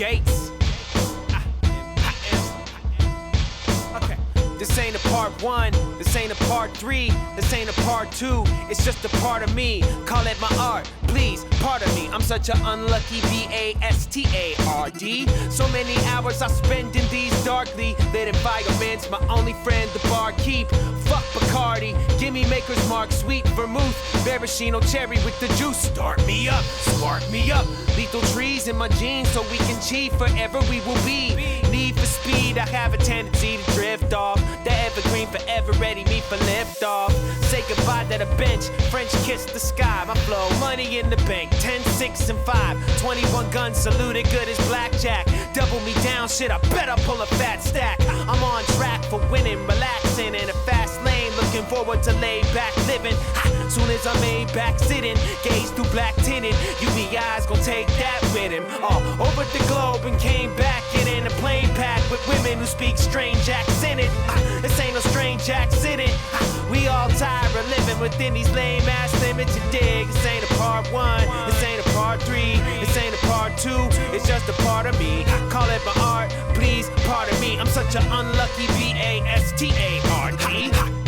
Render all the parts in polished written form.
Gates. Okay. This ain't a part 1, this ain't a part 3, this ain't a part 2, it's just a part of me. Call it my art, please, pardon me. I'm such an unlucky bastard. So many hours I spend in these darkly lit environments. My only friend, the barkeep. Fuck Bacardi, gimme Maker's Mark, sweet vermouth, maraschino cherry with the juice. Start me up, spark me up. Lethal trees in my jeans so we can cheat forever we will be. Need for speed, I have a tendency to drift off. The evergreen forever ready me for lift off. Say goodbye to the bench, French kiss the sky. My flow, money in the bank, 10, 6, and 5. 21 guns saluted good as blackjack. Double me down, shit, I better pull a fat stack. I'm on track for winning, relaxing in a fast lane. Looking forward to laid back living. Soon as I'm made back sitting, gaze through black tinted. UBI's gon' take that with him. All over the globe and came back. Get in a plane packed with women who speak strange accent. This ain't no strange accent. We all tired of living within these lame ass limits. You dig? This ain't a part 1, this ain't a part 3, this ain't a part 2, it's just a part of me. Call it my art, please pardon me. I'm such an unlucky bastard.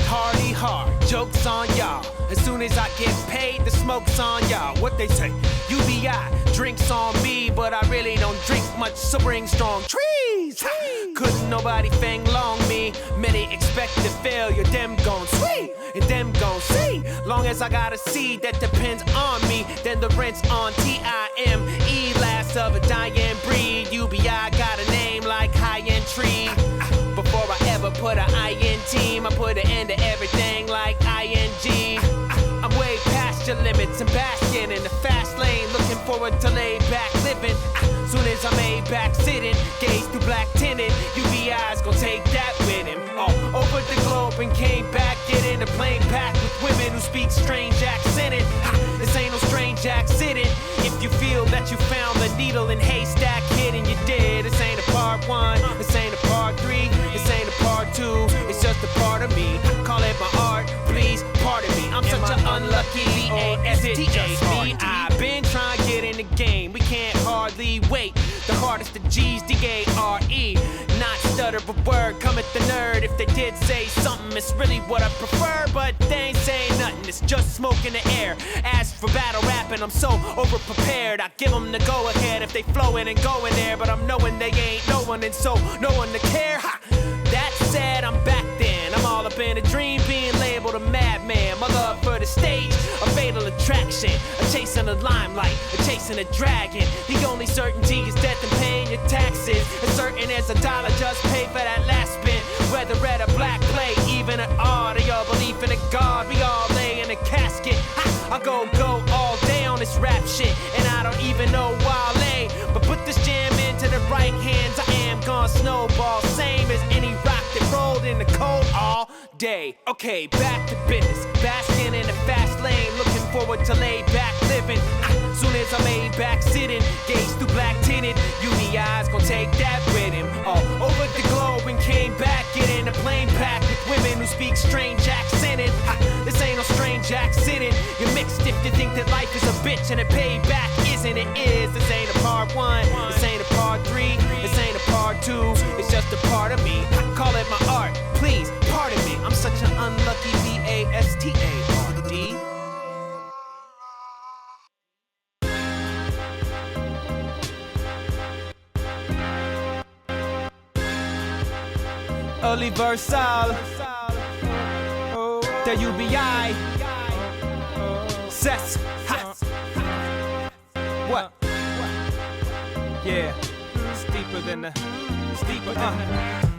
Hardy hard, jokes on y'all. As soon as I get paid, the smoke's on y'all. What they say? UBI, drinks on me, but I really don't drink much, so bring strong trees. Couldn't nobody fang long me. Many expected failure, them gon' sweet, and them gon' see. Long as I got a seed that depends on me, then the rent's on TIME. Last of a dying breed. UBI got a name like high-end tree. Before I ever put an I in team, I put an end to everything like ING. I'm way past your limits and basking in the fast lane, looking forward to laid back living. Soon as I'm made back sitting, gaze through black tinted, UBI's gon' take that with him. All over the globe and came back, get in a plane packed with women who speak strange accented. This ain't no strange accent. If you feel that you found the needle in haystack hidden, you did. This ain't a part 1, this ain't a part 3, this ain't a part 2, it's just a part of me. Call it my art, please pardon me. I'm such an unlucky bastard. I've been trying to get in the game, we can't hardly wait. The hardest of G's, D-A-R-E. Not stutter but word, come at the nerd. If they did say something, it's really what I prefer. But they ain't saying nothing, it's just smoke in the air. As for battle rapping, I'm so over-prepared. I give them the go-ahead if they flowing and going there. But I'm knowing they ain't no one, and so no one to care. That said, I'm back then. I'm all up in a dream, being labeled a madman. My love for the stage, a fatal attraction. A chasing the limelight, a chasing a dragon. The only certainty is death and paying your taxes. As certain as $1, just pay for that last spin. Whether red or black play, even at all. They all believe in a God, we all lay in a casket. I go all day on this rap shit, and I don't even know Wale. But put this jam into the right hands, I am gonna snowball. Same as any rock that rolled in the cold all day. Okay, back to business, basking in the fast lane, looking forward to laid back living. Soon as I'm made back sitting, gaze through black tinted, UBI's gon' take that with him. All over the globe and came back, get in a plane packed with women who speak strange accented. This ain't no strange accent. You're mixed if you think that life is a bitch and a payback isn't. It is. This ain't a part 1, this ain't a part 3, this ain't a part 2, it's just a part of me. Call it my art, please pardon me. I'm such an unlucky bastard. Early versal, the UBI, Cess, what? Yeah, steeper than the.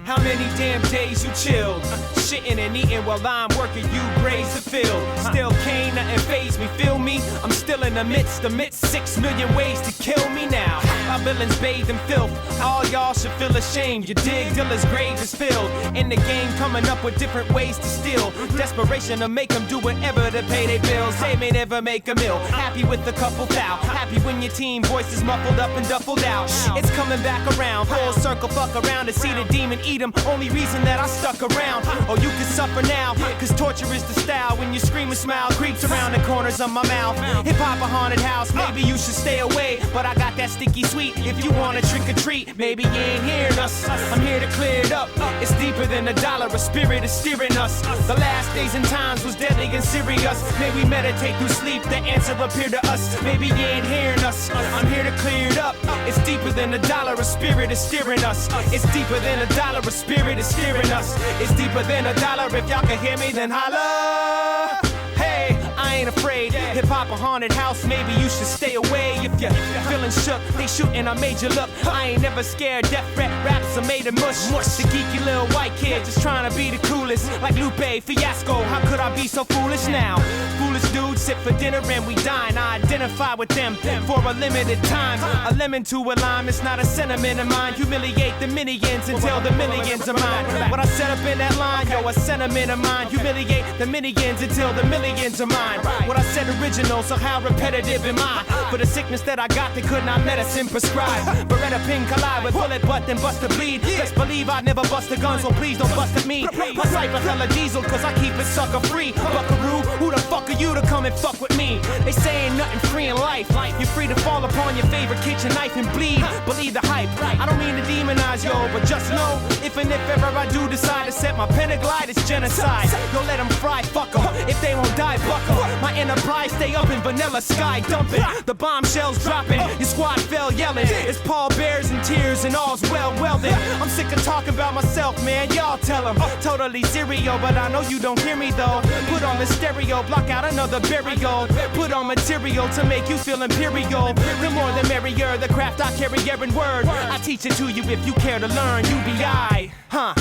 How many damn days you chilled? Shitting and eating while I'm working, you graze the field. Still can't nothing faze me, feel me? I'm still in the midst 6 million ways to kill me now. My villains bathe in filth, all y'all should feel ashamed. You dig, Dilla's grave is filled. In the game, coming up with different ways to steal. Desperation to make them do whatever to pay their bills. They may never make a meal, happy with a couple thou. Happy when your team voice is muffled up and duffled out. It's coming back around, full circle, fuck around to see the demon eat him. Only reason that I stuck around. Oh, you can suffer now, cause torture is the style. When you scream and smile, creeps around the corners of my mouth. Hip-hop a haunted house, maybe you should stay away, but I got that sticky sweet. If you wanna trick or treat, maybe you ain't hearing us. I'm here to clear it up. It's deeper than a dollar, a spirit is steering us. The last days and times was deadly and serious. May we meditate through sleep, the answer appear to us. Maybe you ain't hearing us. I'm here to clear it up. It's deeper than a dollar, a spirit is steering us. It's deeper than a dollar, a spirit is steering us. It's deeper than a dollar, if y'all can hear me then holla. Hey, I ain't afraid. Hip-hop a haunted house, maybe you should stay away. If you're feeling shook, they shooting, I made you look. I ain't never scared, death threat raps are made of mush. The geeky little white kid just trying to be the coolest. Like Lupe, Fiasco, how could I be so foolish now? Foolish dudes sit for dinner and we dine. I identify with them for a limited time. A lemon to a lime, it's not a sentiment of mine. Humiliate the millions until the millions are mine. What I set up in that line, yo, a sentiment of mine. Humiliate the millions until the millions are mine. What I said original, so how repetitive am I? For the sickness that I got, they could not medicine prescribe. Beretta pin collide with bullet butt, then bust a bleed. Best believe I never bust a gun, so please don't bust at me. My cypher hella diesel, cause I keep it sucker free. Buckaroo, who the fuck are you to come and fuck with me? They say ain't nothing free in life. You're free to fall upon your favorite kitchen knife and bleed. Believe the hype. I don't mean to demonize yo, but just know, if and if ever I do decide to set my pen to glide, it's genocide. Yo, let them fry, fuck them. If they won't die, buck them. My enterprise stay up in vanilla sky dumping. The bombshells dropping, your squad fell yelling. It's pallbearers and tears and all's well then. I'm sick of talking about myself, man, y'all tell them. Totally serial, but I know you don't hear me though. Put on the stereo, block out another burial. Put on material to make you feel imperial. The more the merrier, the craft I carry every word. I teach it to you if you care to learn, UBI, huh?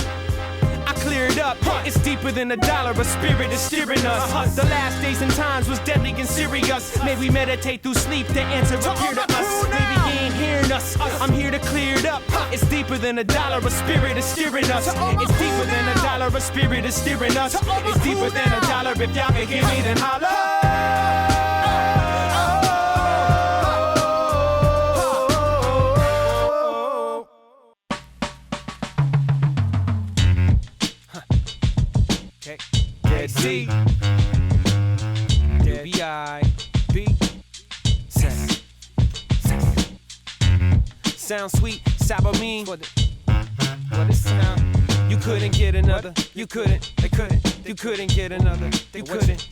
I clear it up, it's deeper than a dollar, a spirit is steering us. The last days and times was deadly and serious. May we meditate through sleep, the answer appear to us. Maybe you ain't hearing us, I'm here to clear it up. It's deeper than a dollar, a spirit is steering us. It's deeper than a dollar, a spirit is steering us. It's deeper than a dollar, if y'all can hear me then holla. C UBI Peete. Sound sweet, sour mean. What it sound? You couldn't get another. You couldn't. They couldn't. You couldn't get another. You couldn't.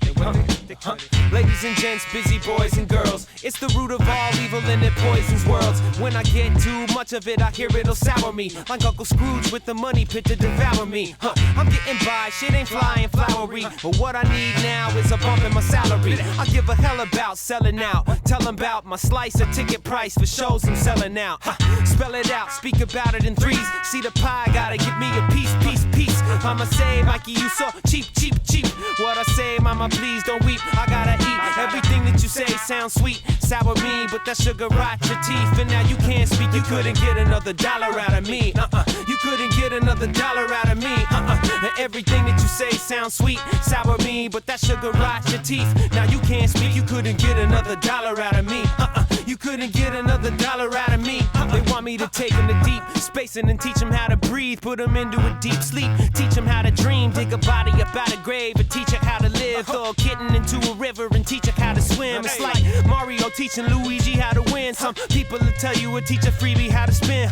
Ladies and gents, busy boys and girls, it's the root of all evil and it poisons worlds. When I get too much of it, I hear it'll sour me. Like Uncle Scrooge with the money pit to devour me. I'm getting by, shit ain't flying flowery. But what I need now is a bump in my salary. I give a hell about selling out. Tell them about my slice of ticket price for shows I'm selling out. Spell it out, speak about it in threes. See the pie, gotta give me a piece. Mama say, Mikey, you so cheap. What I say, mama, please don't weep. I gotta eat. Everything that you say sounds sweet, sour me, but that sugar rot your teeth. And now you can't speak. You couldn't get another dollar out of me. You couldn't get another dollar out of me. Now everything that you say sounds sweet, sour me, but that sugar rot your teeth. Now you can't speak. You couldn't get another dollar out of me. You couldn't get another dollar out of me. They want me to take them to deep space and then teach them how to breathe, put them into a deep sleep, teach them how to dream, dig a body up out of grave, and teach her how to live, throw a kitten into a river and teach her how to swim. It's like Mario teaching Luigi how to win. Some people will tell you a teacher freebie how to spin.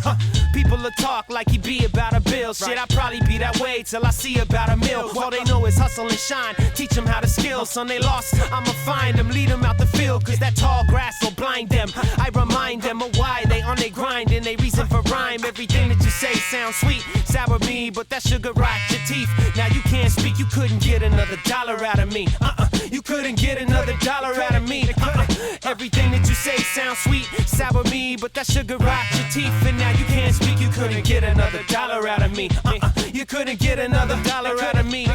People will talk like he be about a bill. Shit, I'll probably be that way till I see about a meal. All they know is hustle and shine, teach them how to skill. Son, they lost, I'ma find them, lead them out the field, cause that tall grass will blind them. I remind them of why they on their grind and they reason for rhyme. Everything that you say sounds sweet, sour me, but that sugar rot your teeth. Now you can't speak, you couldn't get another dollar out of me. You couldn't get another dollar out of me. Everything that you say sounds sweet, sour me, but that sugar rot your teeth. And now you can't speak, you couldn't get another dollar out of me. You couldn't get another dollar out of me.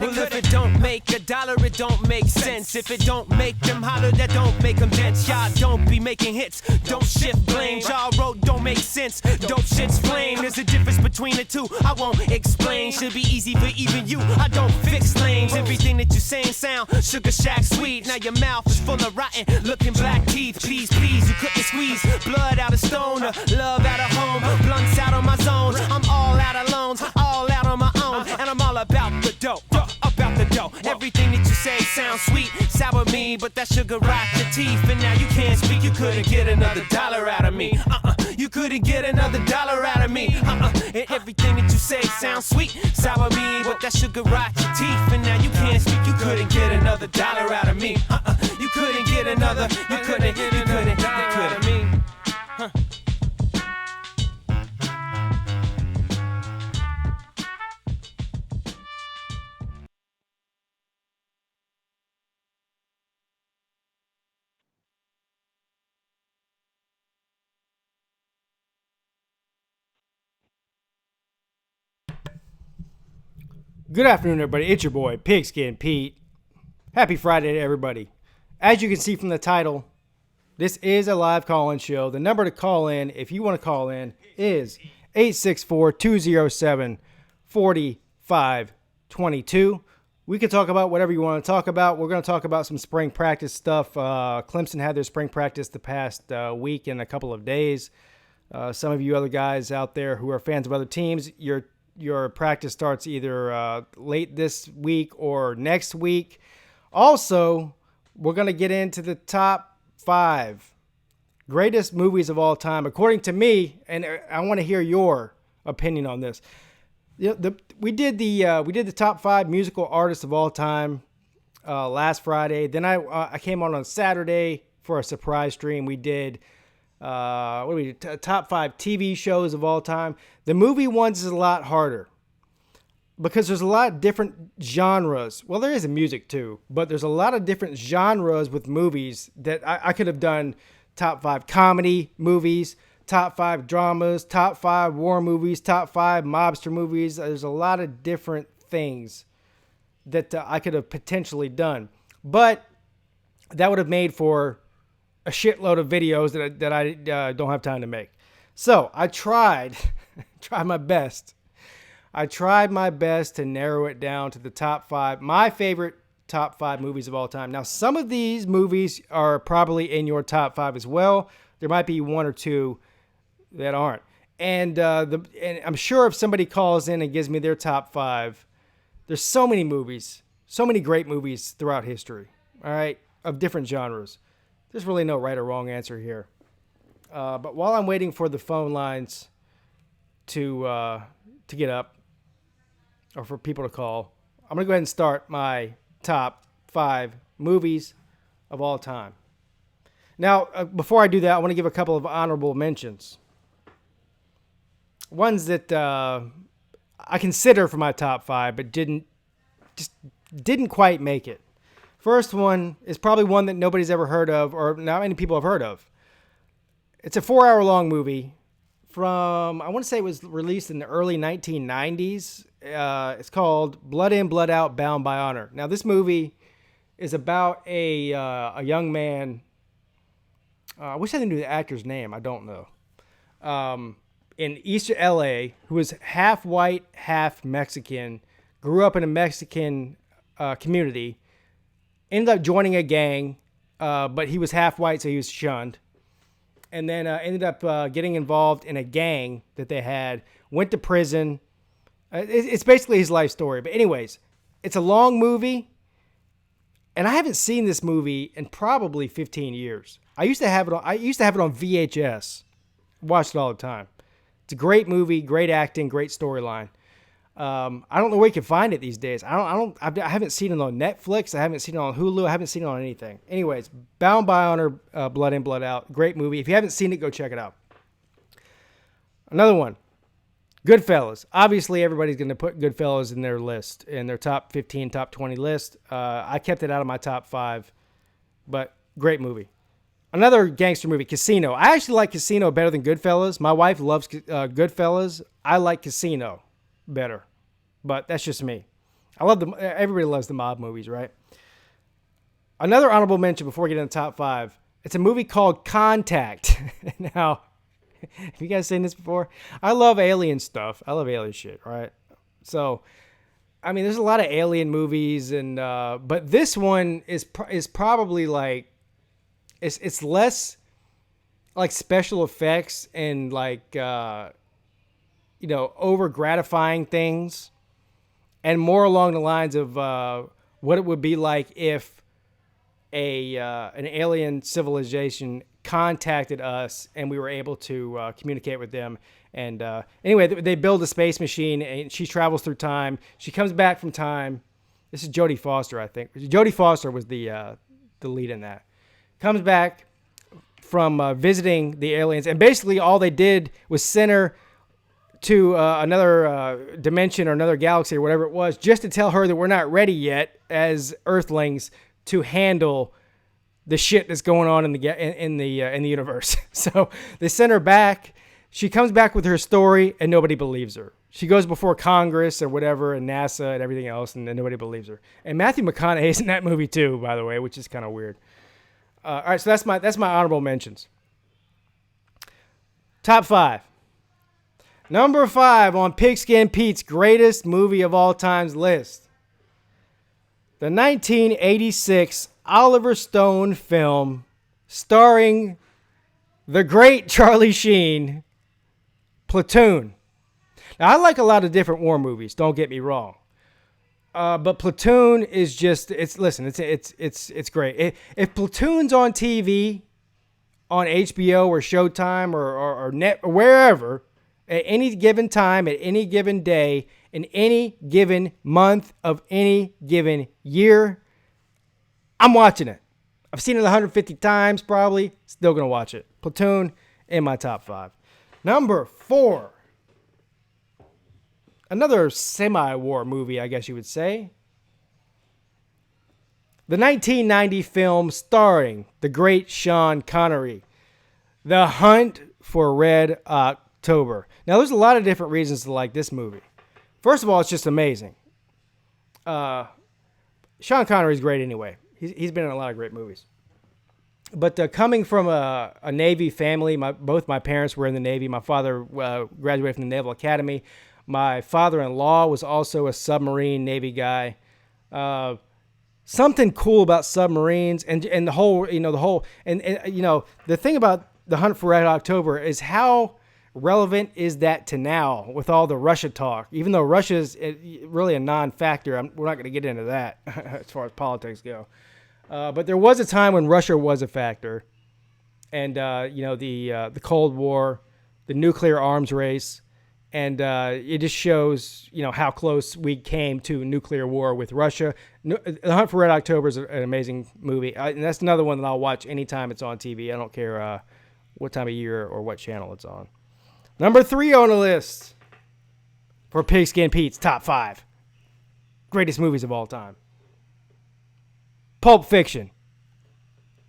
Well, if it don't make a dollar, it don't make sense. If it don't make them holler, that don't make them dance. Y'all don't be making hits, don't shift blame. Y'all wrote don't make sense, dope shit's flame. There's a difference between the two, I won't explain. Should be easy for even you, I don't fix lanes. Everything that you saying sound sugar shack sweet. Now your mouth is full of rotten looking black teeth. Please, you couldn't squeeze blood out of stone, or love out of home, blunts out of my zone. I'm all out of loans, all out on my own, and I'm all about the Everything that you say sounds sweet, sour me, but that sugar rocked your teeth, and now you can't speak. You couldn't get another dollar out of me. You couldn't get another dollar out of me. And everything that you say sounds sweet, sour me, but that sugar rocked your teeth, and now you can't speak. You couldn't get another dollar out of me. You couldn't get another. You couldn't out of me. Good afternoon, everybody. It's your boy, Pigskin Pete. Happy Friday to everybody. As you can see from the title, this is a live call-in show. The number to call in, if you want to call in, is 864-207-4522. We can talk about whatever you want to talk about. We're going to talk about some spring practice stuff. Clemson had their spring practice the past week and a couple of days. Some of you other guys out there who are fans of other teams, your practice starts either late this week or next week. Also, we're going to get into the top 5 greatest movies of all time, according to me, and I want to hear your opinion on this. We did the top 5 musical artists of all time last Friday. Then I came on Saturday for a surprise stream. We did top 5 TV shows of all time. The movie ones is a lot harder because there's a lot of different genres. Well, there is a music too, but there's a lot of different genres with movies that I could have done. Top 5 comedy movies, top 5 dramas, top 5 war movies, top 5 mobster movies. There's a lot of different things that I could have potentially done, but that would have made for a shitload of videos that I don't have time to make. So I tried my best. I tried my best to narrow it down to the top 5, my favorite top 5 movies of all time. Now, some of these movies are probably in your top 5 as well. There might be 1 or 2 that aren't. And I'm sure if somebody calls in and gives me their top 5, there's so many movies, so many great movies throughout history, all right, of different genres. There's really no right or wrong answer here. But while I'm waiting for the phone lines to get up or for people to call, I'm going to go ahead and start my top 5 movies of all time. Now, before I do that, I want to give a couple of honorable mentions. Ones that I consider for my top 5, but didn't quite make it. First one is probably one that nobody's ever heard of, or not many people have heard of. It's a 4-hour-long movie from, I want to say it was released in the early 1990s. It's called Blood In, Blood Out, Bound by Honor. Now, this movie is about a young man. I wish I knew the actor's name. I don't know. In East LA, who was half white, half Mexican, grew up in a Mexican community, ended up joining a gang, but he was half white, so he was shunned. And then ended up getting involved in a gang that they had, went to prison. It's basically his life story. But anyways, it's a long movie, and I haven't seen this movie in probably 15 years. I used to have it on VHS. Watched it all the time. It's a great movie, great acting, great storyline. I don't know where you can find it these days. I haven't seen it on Netflix. I haven't seen it on Hulu. I haven't seen it on anything. Anyways, Bound by Honor, Blood In, Blood Out. Great movie. If you haven't seen it, go check it out. Another one, Goodfellas. Obviously, everybody's going to put Goodfellas in their list, in their top 15, top 20 list. I kept it out of my top 5, but great movie. Another gangster movie, Casino. I actually like Casino better than Goodfellas. My wife loves Goodfellas. I like Casino better, but that's just me. Everybody loves the mob movies, right? Another honorable mention before we get into the top 5. It's a movie called Contact. Now, have you guys seen this before? I love alien stuff. I love alien shit, right? So, I mean, there's a lot of alien movies, and but this one is probably like it's less like special effects and like over gratifying things, and more along the lines of what it would be like if an alien civilization contacted us and we were able to communicate with them. And anyway, they build a space machine, and she travels through time. She comes back from time. This is Jodie Foster, I think. Jodie Foster was the lead in that. Comes back from visiting the aliens, and basically all they did was send her to another dimension or another galaxy or whatever it was, just to tell her that we're not ready yet as Earthlings to handle the shit that's going on in the universe. So they send her back. She comes back with her story, and nobody believes her. She goes before Congress or whatever, and NASA and everything else, and nobody believes her. And Matthew McConaughey's in that movie too, by the way, which is kind of weird. All right, so that's my honorable mentions. Top 5. Number 5 on Pigskin Pete's greatest movie of all times list. The 1986 Oliver Stone film starring the great Charlie Sheen, Platoon. Now, I like a lot of different war movies, don't get me wrong. But Platoon is just, it's great. If Platoon's on TV, on HBO or Showtime or Net or wherever, at any given time, at any given day, in any given month of any given year, I'm watching it. I've seen it 150 times probably. Still going to watch it. Platoon in my top 5. Number 4. Another semi-war movie, I guess you would say. The 1990 film starring the great Sean Connery, The Hunt for Red October. Now, there's a lot of different reasons to like this movie. First of all, it's just amazing. Sean Connery's great anyway. He's been in a lot of great movies. But coming from a Navy family, both my parents were in the Navy. My father graduated from the Naval Academy. My father-in-law was also a submarine Navy guy. Something cool about submarines and the whole, the thing about The Hunt for Red October is how relevant is that to now with all the Russia talk? Even though Russia's really a non-factor, we're not going to get into that as far as politics go. But there was a time when Russia was a factor, and the Cold War, the nuclear arms race. And it just shows, how close we came to nuclear war with Russia. The Hunt for Red October is an amazing movie. And that's another one that I'll watch anytime it's on TV. I don't care what time of year or what channel it's on. Number 3 on the list for Pigskin Pete's top 5 greatest movies of all time. Pulp Fiction.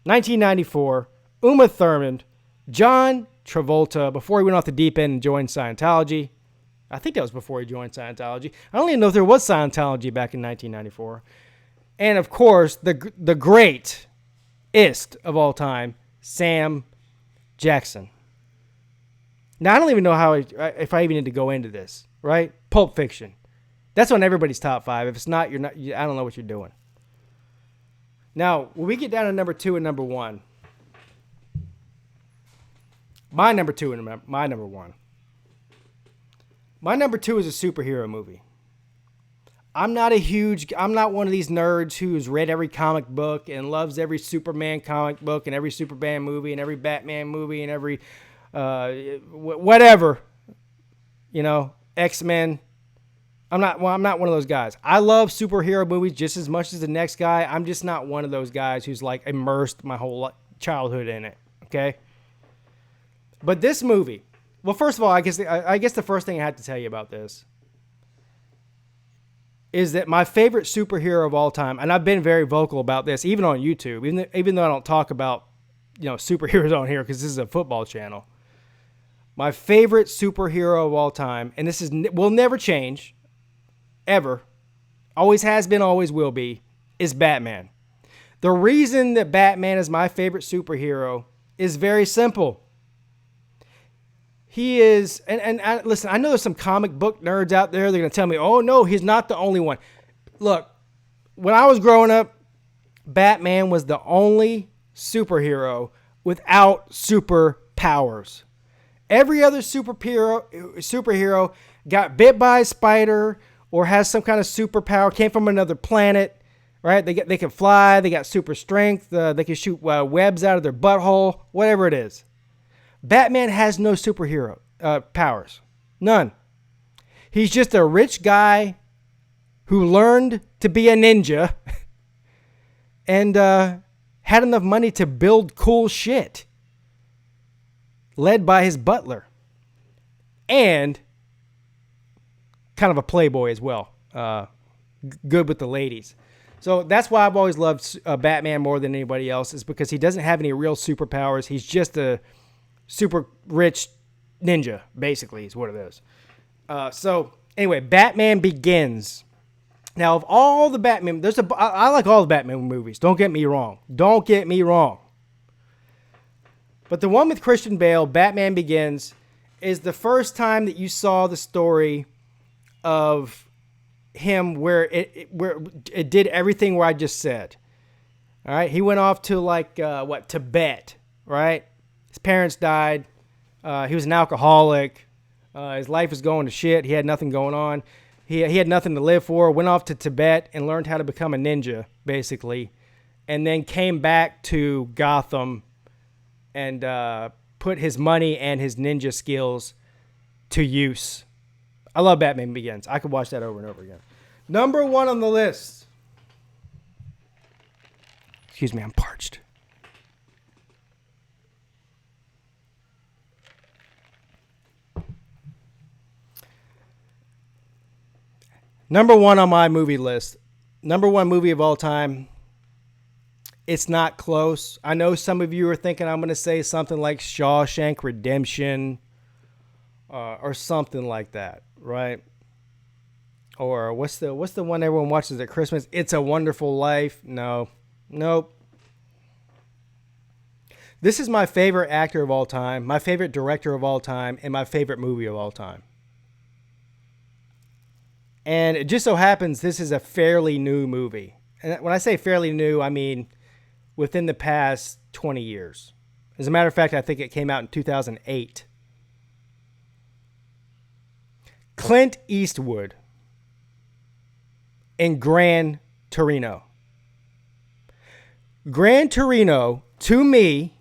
1994. Uma Thurman. John Travolta, before he went off the deep end and joined Scientology. I think that was before he joined Scientology. I don't even know if there was Scientology back in 1994. And, of course, the greatest of all time, Sam Jackson. Now, I don't even know if I even need to go into this, right? Pulp Fiction. That's on everybody's top 5. If it's not, I don't know what you're doing. Now, when we get down to number 2 and number 1, my number 2 and my number 1. My number 2 is a superhero movie. I'm not one of these nerds who's read every comic book and loves every Superman comic book and every Superman movie and every Batman movie and every whatever, X-Men. I'm not one of those guys. I love superhero movies just as much as the next guy. I'm just not one of those guys who's like immersed my whole childhood in it. Okay. But this movie, well, first of all, I guess the first thing I have to tell you about this is that my favorite superhero of all time, and I've been very vocal about this, even on YouTube, even though I don't talk about superheroes on here because this is a football channel. My favorite superhero of all time, and this will never change, ever, always has been, always will be, is Batman. The reason that Batman is my favorite superhero is very simple. He is, and listen, I know there's some comic book nerds out there. They're going to tell me, oh, no, he's not the only one. Look, when I was growing up, Batman was the only superhero without superpowers. Every other superhero got bit by a spider or has some kind of superpower, came from another planet, right? They can fly. They got super strength. They can shoot webs out of their butthole. Whatever it is. Batman has no superhero powers. None. He's just a rich guy who learned to be a ninja and had enough money to build cool shit, led by his butler, and kind of a playboy as well. Good with the ladies. So that's why I've always loved Batman more than anybody else, is because he doesn't have any real superpowers. He's just a super rich ninja, basically, is what it is. So anyway, Batman Begins. Now, of all the Batman, I like all the Batman movies. Don't get me wrong. Don't get me wrong. But the one with Christian Bale, Batman Begins, is the first time that you saw the story of him where it did everything where I just said. All right, he went off to Tibet, right? His parents died. He was an alcoholic. His life was going to shit. He had nothing going on. He had nothing to live for. Went off to Tibet and learned how to become a ninja, basically, and then came back to Gotham and put his money and his ninja skills to use. I love Batman Begins. I could watch that over and over again. Number 1 on the list. Excuse me, I'm parched. Number 1 on my movie list. Number 1 movie of all time. It's not close. I know some of you are thinking I'm going to say something like Shawshank Redemption or something like that, right? Or what's the one everyone watches at Christmas? It's a Wonderful Life. No. Nope. This is my favorite actor of all time, my favorite director of all time, and my favorite movie of all time. And it just so happens this is a fairly new movie. And when I say fairly new, I mean within the past 20 years. As a matter of fact, I think it came out in 2008. Clint Eastwood in Gran Torino. Gran Torino, to me,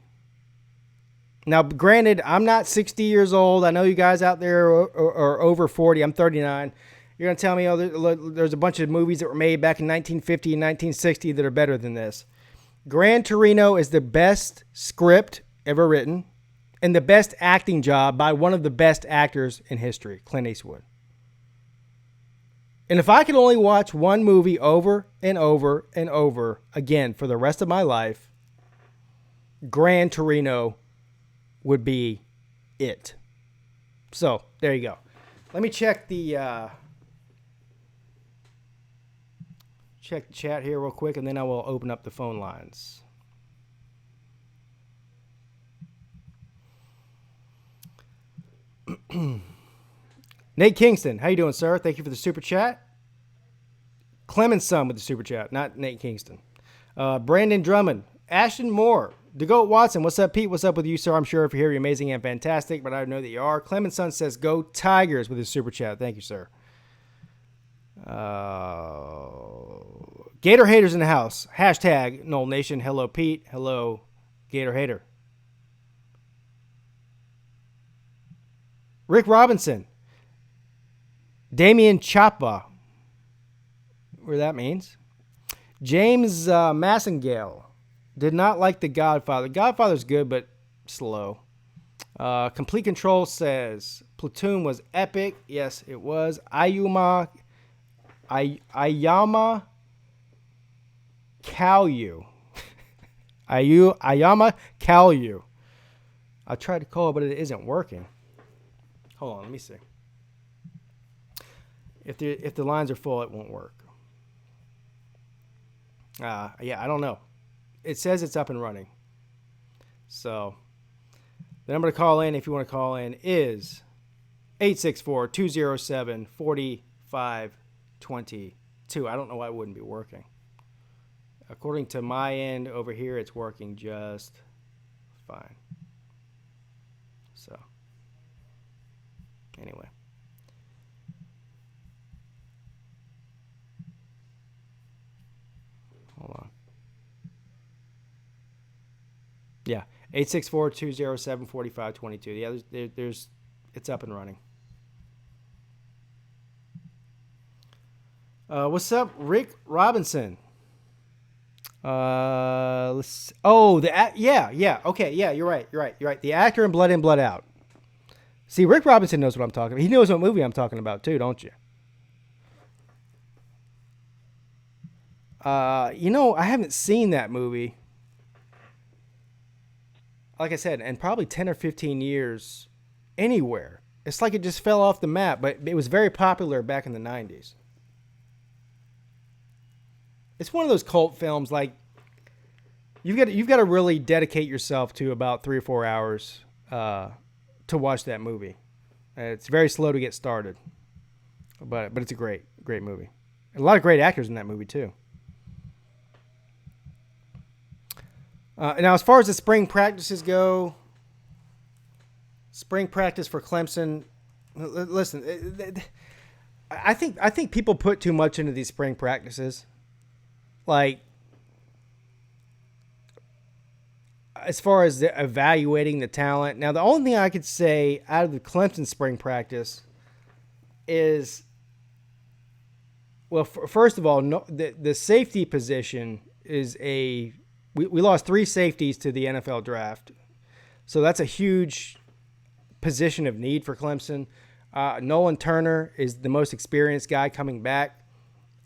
now granted, I'm not 60 years old. I know you guys out there are over 40. I'm 39. You're going to tell me, there's a bunch of movies that were made back in 1950 and 1960 that are better than this. Gran Torino is the best script ever written and the best acting job by one of the best actors in history, Clint Eastwood. And if I could only watch one movie over and over and over again for the rest of my life, Gran Torino would be it. So, there you go. Let me check the chat here real quick, and then I will open up the phone lines. Nate Kingston, how you doing, sir? Thank you for the super chat. Clemson with the super chat, not Nate Kingston. Brandon Drummond, Ashton Moore, DeGoat Watson, what's up, Pete? What's up with you, sir? I'm sure if you're here, you're amazing and fantastic, but I know that you are. Clemson says, go Tigers with his super chat. Thank you, sir. Gator haters in the house. Hashtag Knoll Nation. Hello, Pete. Hello, Gator hater. Rick Robinson. Damian Chapa. Where that means. James Massengale. Did not like The Godfather. Godfather's good, but slow. Complete Control says Platoon was epic. Yes, it was. Ayama Kalyu. Ayama Kalyu. I tried to call it, but it isn't working. Hold on, let me see. If the lines are full, it won't work. Yeah, I don't know. It says it's up and running. So the number to call in, if you want to call in, is 864-207-4522. I don't know why it wouldn't be working. According to my end over here, it's working just fine. So, anyway. Yeah, 864-207-4522. Yeah, there's it's up and running. What's up, Rick Robinson? Let's. Oh, yeah. Okay, yeah, you're right. The actor in Blood In, Blood Out. See, Rick Robinson knows what I'm talking about. He knows what movie I'm talking about too, don't you? I haven't seen that movie. Like I said, in probably 10 or 15 years anywhere. It's like it just fell off the map, but it was very popular back in the 90s. It's one of those cult films. Like you've got to really dedicate yourself to about 3 or 4 hours to watch that movie. It's very slow to get started, but it's a great movie. A lot of great actors in that movie too. Now, as far as the spring practices go, spring practice for Clemson. Listen, I think people put too much into these spring practices. Like, as far as evaluating the talent. Now, the only thing I could say out of the Clemson spring practice is, well, first of all, the safety position is we lost 3 safeties to the NFL draft. So that's a huge position of need for Clemson. Nolan Turner is the most experienced guy coming back,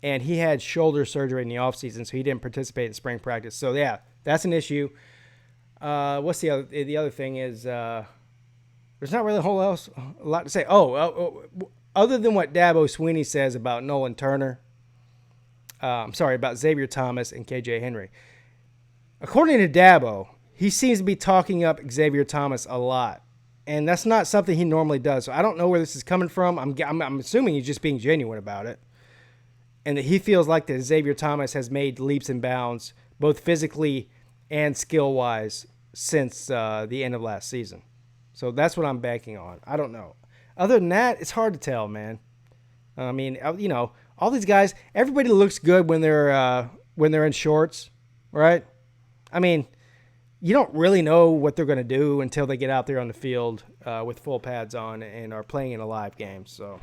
and he had shoulder surgery in the offseason, so he didn't participate in spring practice. So, yeah, that's an issue. What's the other? The other thing is there's not really a lot to say. Other than what Dabo Swinney says about Nolan Turner, about Xavier Thomas and KJ Henry. According to Dabo, he seems to be talking up Xavier Thomas a lot, and that's not something he normally does. So I don't know where this is coming from. I'm assuming he's just being genuine about it, and that he feels like that Xavier Thomas has made leaps and bounds both physically and skill-wise since the end of last season. So that's what I'm banking on. I don't know. Other than that, it's hard to tell, man. I mean, all these guys, everybody looks good when they're in shorts, right? I mean, you don't really know what they're going to do until they get out there on the field with full pads on and are playing in a live game. So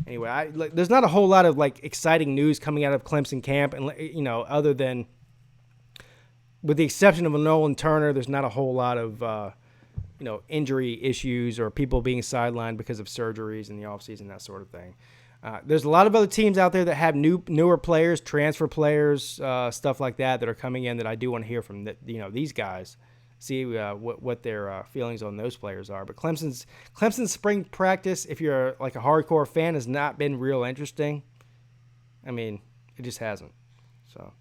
anyway, there's not a whole lot of exciting news coming out of Clemson camp, and other than, with the exception of Nolan Turner, there's not a whole lot of injury issues or people being sidelined because of surgeries in the offseason, that sort of thing. There's a lot of other teams out there that have newer players, transfer players, stuff like that are coming in that I do want to hear from these guys, see what their feelings on those players are. But Clemson's spring practice, if you're a hardcore fan, has not been real interesting. I mean, it just hasn't. So,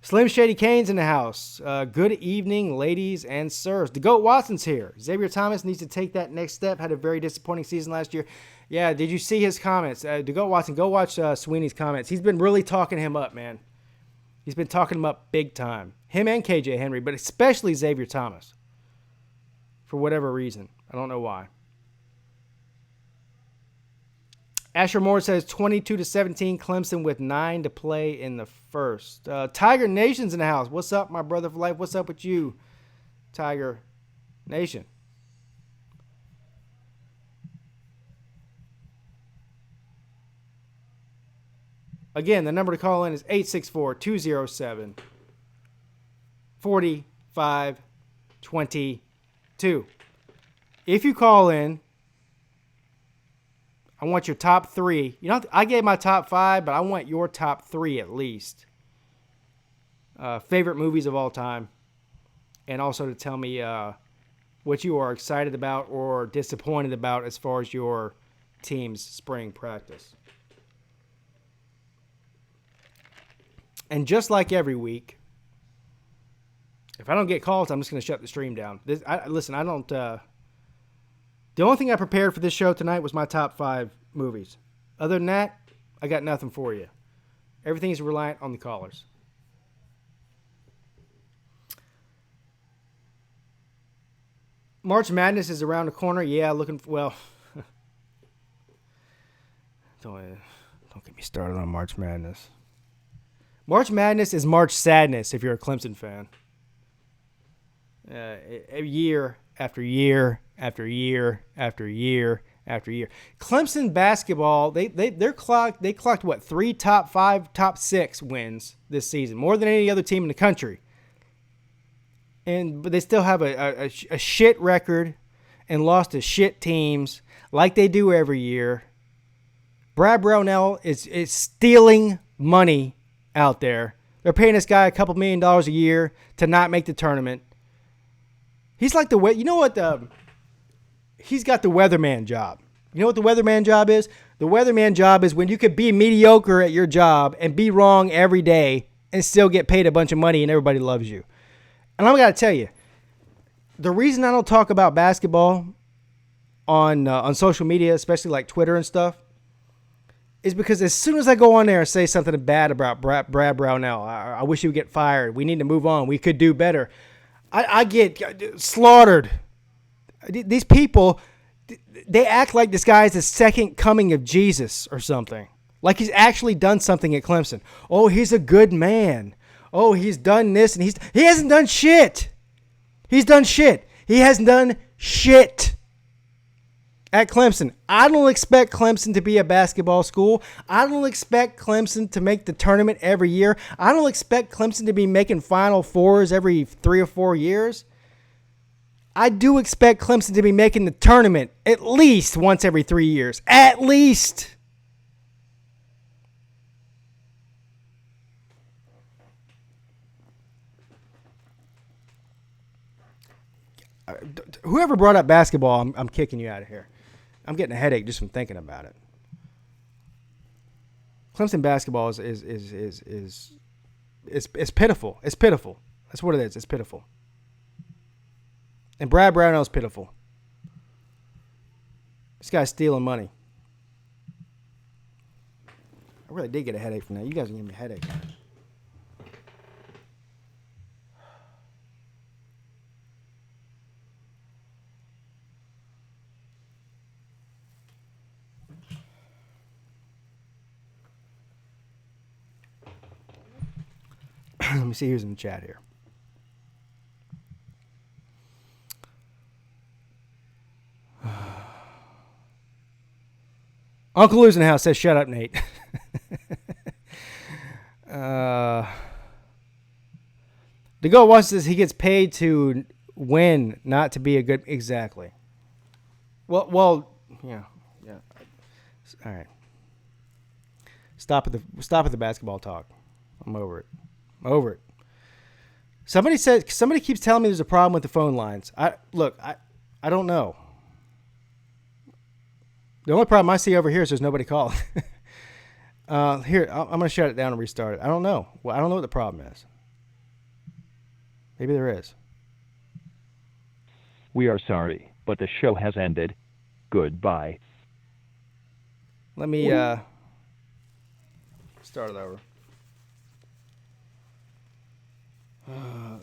Slim Shady Kane's in the house. Good evening, ladies and sirs. The GOAT Watson's here. Xavier Thomas needs to take that next step. Had a very disappointing season last year. Yeah, did you see his comments? The GOAT Watson, go watch Sweeney's comments. He's been really talking him up, man. He's been talking him up big time. Him and KJ Henry, but especially Xavier Thomas. For whatever reason. I don't know why. Asher Moore says 22-17, Clemson with 9 to play in the first. Tiger Nation's in the house. What's up, my brother for life? What's up with you, Tiger Nation? Again, the number to call in is 864-207-4522. If you call in, I want your top 3. I gave my top 5, but I want your top 3 at least. Favorite movies of all time. And also to tell me what you are excited about or disappointed about as far as your team's spring practice. And just like every week, if I don't get calls, I'm just going to shut the stream down. I don't... The only thing I prepared for this show tonight was my top 5 movies. Other than that, I got nothing for you. Everything is reliant on the callers. March Madness is around the corner. Yeah, looking for... Well... Don't get me started on March Madness. March Madness is March Sadness if you're a Clemson fan. year after year after year after year after year. Clemson basketball, they clocked what, 3 top 5, top 6 wins this season, more than any other team in the country. But they still have a shit record and lost to shit teams like they do every year. Brad Brownell is stealing money out there. They're paying this guy a couple $1 million a year to not make the tournament. He's like he's got the weatherman job. You know what the weatherman job is? The weatherman job is when you could be mediocre at your job and be wrong every day and still get paid a bunch of money and everybody loves you. And I'm got to tell you, the reason I don't talk about basketball on social media, especially like Twitter and stuff, is because as soon as I go on there and say something bad about Brad Brownell, I wish he would get fired. We need to move on. We could do better. I get slaughtered. These people, they act like this guy is the second coming of Jesus or something. Like he's actually done something at Clemson. Oh, he's a good man. Oh, he's done this and he hasn't done shit. He's done shit. He hasn't done shit at Clemson. I don't expect Clemson to be a basketball school. I don't expect Clemson to make the tournament every year. I don't expect Clemson to be making Final Fours every 3 or 4 years. I do expect Clemson to be making the tournament at least once every 3 years. At least. Whoever brought up basketball, I'm kicking you out of here. I'm getting a headache just from thinking about it. Clemson basketball is pitiful. It's pitiful. That's what it is. It's pitiful. And Brad Brownell's pitiful. This guy's stealing money. I really did get a headache from that. You guys are giving me a headache. Let me see who's in the chat here. Uncle Lou's in the house says, "Shut up, Nate." The goal was says he gets paid to win, not to be a good. Exactly. Well, yeah. All right. Stop at the basketball talk. I'm over it. Somebody keeps telling me there's a problem with the phone lines. I don't know. The only problem I see over here is there's nobody calling. Here, I'm going to shut it down and restart it. I don't know. Well, I don't know what the problem is. Maybe there is. We are sorry, but the show has ended. Goodbye. Let me start it over.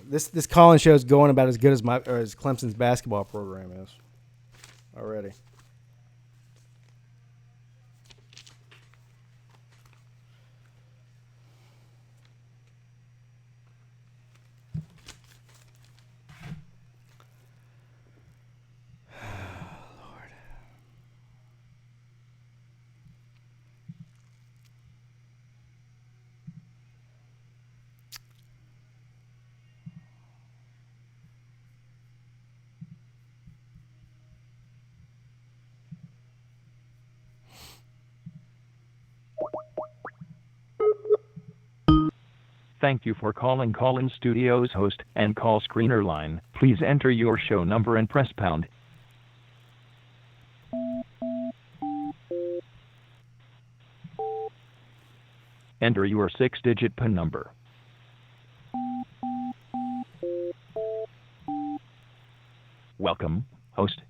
This call-in show is going about as good as as Clemson's basketball program is already. Thank you for calling Call-In Studios host and call screener line. Please enter your show number and press pound. Enter your 6-digit PIN number. Welcome, host.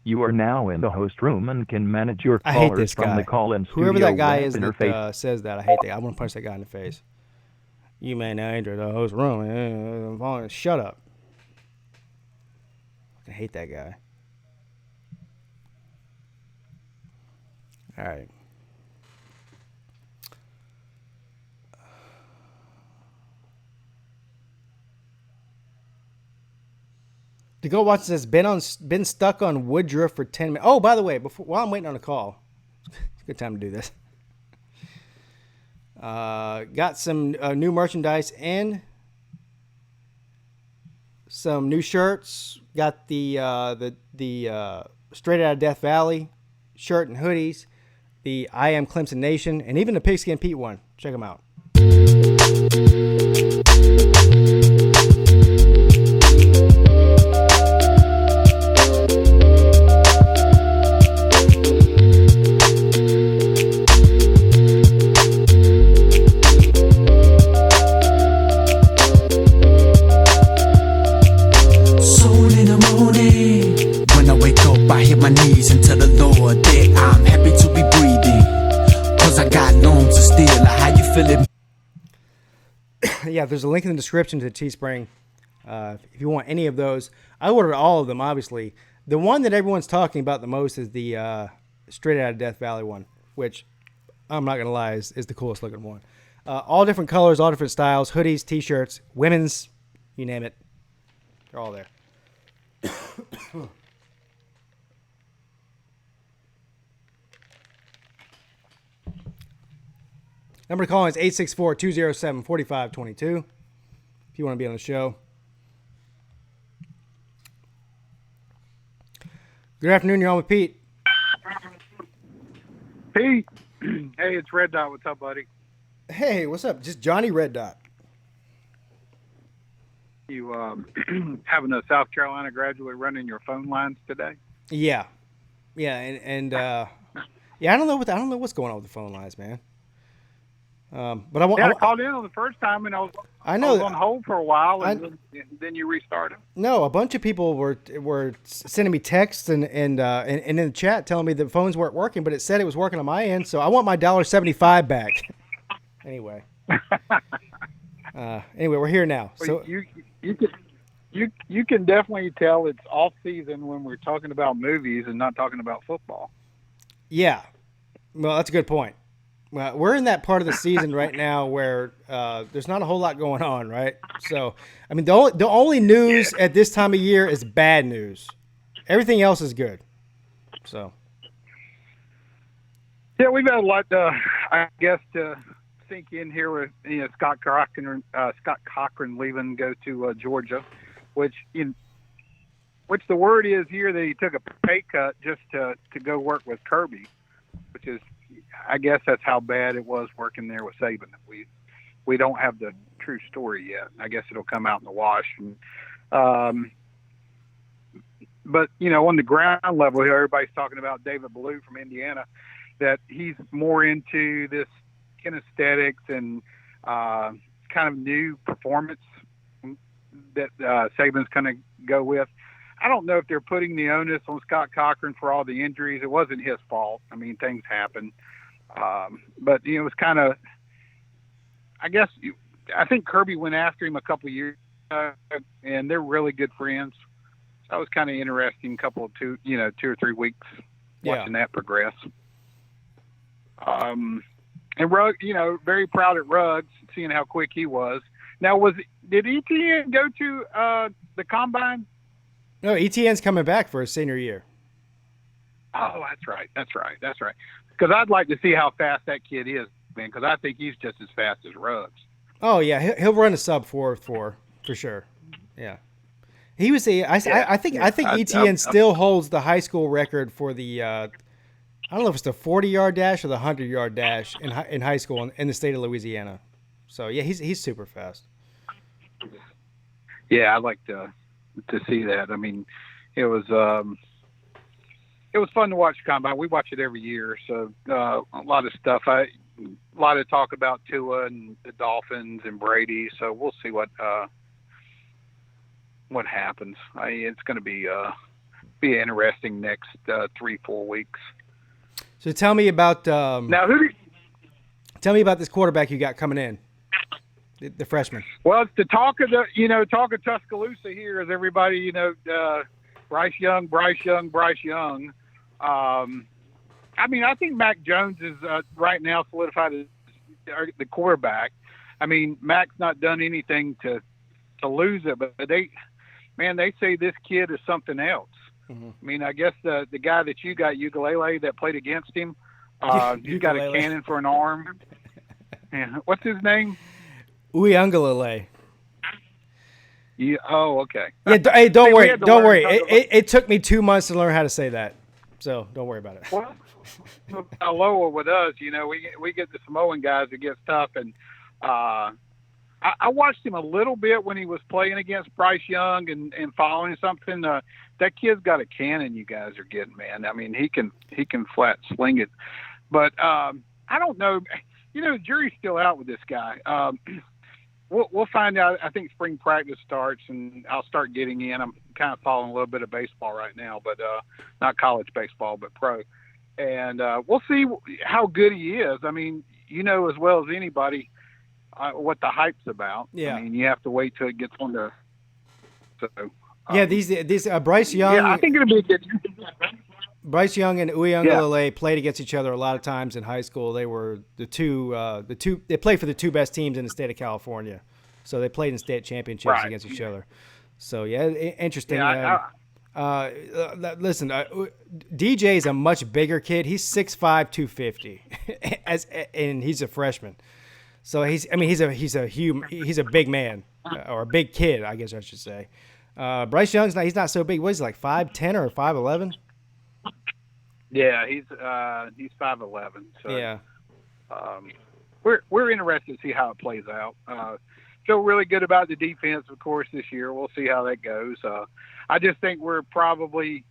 You are now in the host room and can manage your I hate callers this from guy. the Call-In Studio Whoever that guy web is interface. that says that, I hate that. I want to punch that guy in the face. You may now enter the host room. Shut up. I hate that guy. All right. The Goat Watch says been stuck on Woodruff for 10 minutes. Oh, by the way, while I'm waiting on a call, it's a good time to do this. Got some new merchandise and some new shirts. Got the Straight Outta Death Valley shirt and hoodies. The I Am Clemson Nation, and even the Pigskin Pete one. Check them out. I hit my knees into the Lord that I'm happy to be breathing, cause I got lungs to steal. How you feeling? Yeah, there's a link in the description to the Teespring if you want any of those. I ordered all of them, obviously. The one that everyone's talking about the most is the Straight Outta Death Valley one, which I'm not going to lie is the coolest looking one. All different colors, all different styles, hoodies, t-shirts, women's, you name it. They're all there. Number to call is 864-207-4522 if you want to be on the show. Good afternoon. You're on with Pete. Pete. Hey, it's Red Dot. What's up, buddy? Hey, what's up? Just Johnny Red Dot. You having a South Carolina graduate running your phone lines today? Yeah. And I don't know what's going on with the phone lines, man. But I called in on the first time, and I was on hold for a while, and then you restarted. No, a bunch of people were sending me texts and in the chat telling me the phones weren't working, but it said it was working on my end. So I want my $1.75 back. Anyway, we're here now. So you can definitely tell it's off season when we're talking about movies and not talking about football. Yeah, well, that's a good point. Well, we're in that part of the season right now where there's not a whole lot going on, right? So, I mean, the only news at this time of year is bad news. Everything else is good. So, yeah, we've had a lot, I guess, to sink in here with Scott Cochran leaving, go to Georgia, which the word is here that he took a pay cut just to go work with Kirby, which is. I guess that's how bad it was working there with Saban. We don't have the true story yet. I guess it'll come out in the wash. And, but on the ground level here, everybody's talking about David Ballou from Indiana, that he's more into this kinesthetics and kind of new performance that Saban's going to go with. I don't know if they're putting the onus on Scott Cochran for all the injuries. It wasn't his fault. I mean, things happen. But it was kind of, I think Kirby went after him a couple of years and they're really good friends. So that was kind of interesting. Two or 3 weeks watching that progress. And Ruggs, very proud at Ruggs, seeing how quick he was. Now, did ETN go to the combine? No, ETN's coming back for his senior year. Oh, that's right. Because I'd like to see how fast that kid is, man, because I think he's just as fast as Ruggs. Oh, yeah. He'll run a sub 4.4 for sure. Yeah. He was I think ETN still holds the high school record for the I don't know if it's the 40-yard dash or the 100-yard dash in high school in the state of Louisiana. So, yeah, he's super fast. Yeah, I'd like to see that. I mean, it was fun to watch combine. We watch it every year, so a lot of stuff. A lot of talk about Tua and the Dolphins and Brady. So we'll see what happens. It's going to be interesting next 3-4 weeks. So tell me about now. Tell me about this quarterback you got coming in, the freshman. Well, it's the talk of Tuscaloosa here is everybody. Bryce Young. I think Mac Jones is right now solidified as the quarterback. I mean, Mac's not done anything to lose it, but man, they say this kid is something else. Mm-hmm. I mean, I guess the guy that you got, Ukulele, that played against him, he's got a cannon for an arm. Yeah. What's his name? Uyangalele. Yeah. Oh, okay. Yeah. Hey, don't worry. Don't worry. It, It took me 2 months to learn how to say that, so don't worry about it. well, lower with us, we get the Samoan guys that gets tough, and I watched him a little bit when he was playing against Bryce Young and following something. That kid's got a cannon. You guys are getting, man. I mean, he can flat sling it, but I don't know. The jury's still out with this guy. We'll find out. I think spring practice starts, and I'll start getting in. I'm kind of following a little bit of baseball right now, but not college baseball, but pro. And we'll see how good he is. I mean, as well as anybody what the hype's about. Yeah. I mean, you have to wait till it gets on the. So. Yeah, these Bryce Young. Yeah, I think it'll be a good. Bryce Young and Uyangalele played against each other a lot of times in high school. They were the two. They played for the two best teams in the state of California, so they played in state championships against each other. So yeah, interesting. Yeah, Listen, DJ is a much bigger kid. He's 6'5", 250, and he's a freshman. So he's a big man or a big kid, I guess I should say. Bryce Young's he's not so big. What is he, like 5'10" or 5'11"? Yeah, he's 5'11". So yeah, we're interested to see how it plays out. Feel really good about the defense, of course, this year. We'll see how that goes. I just think we're probably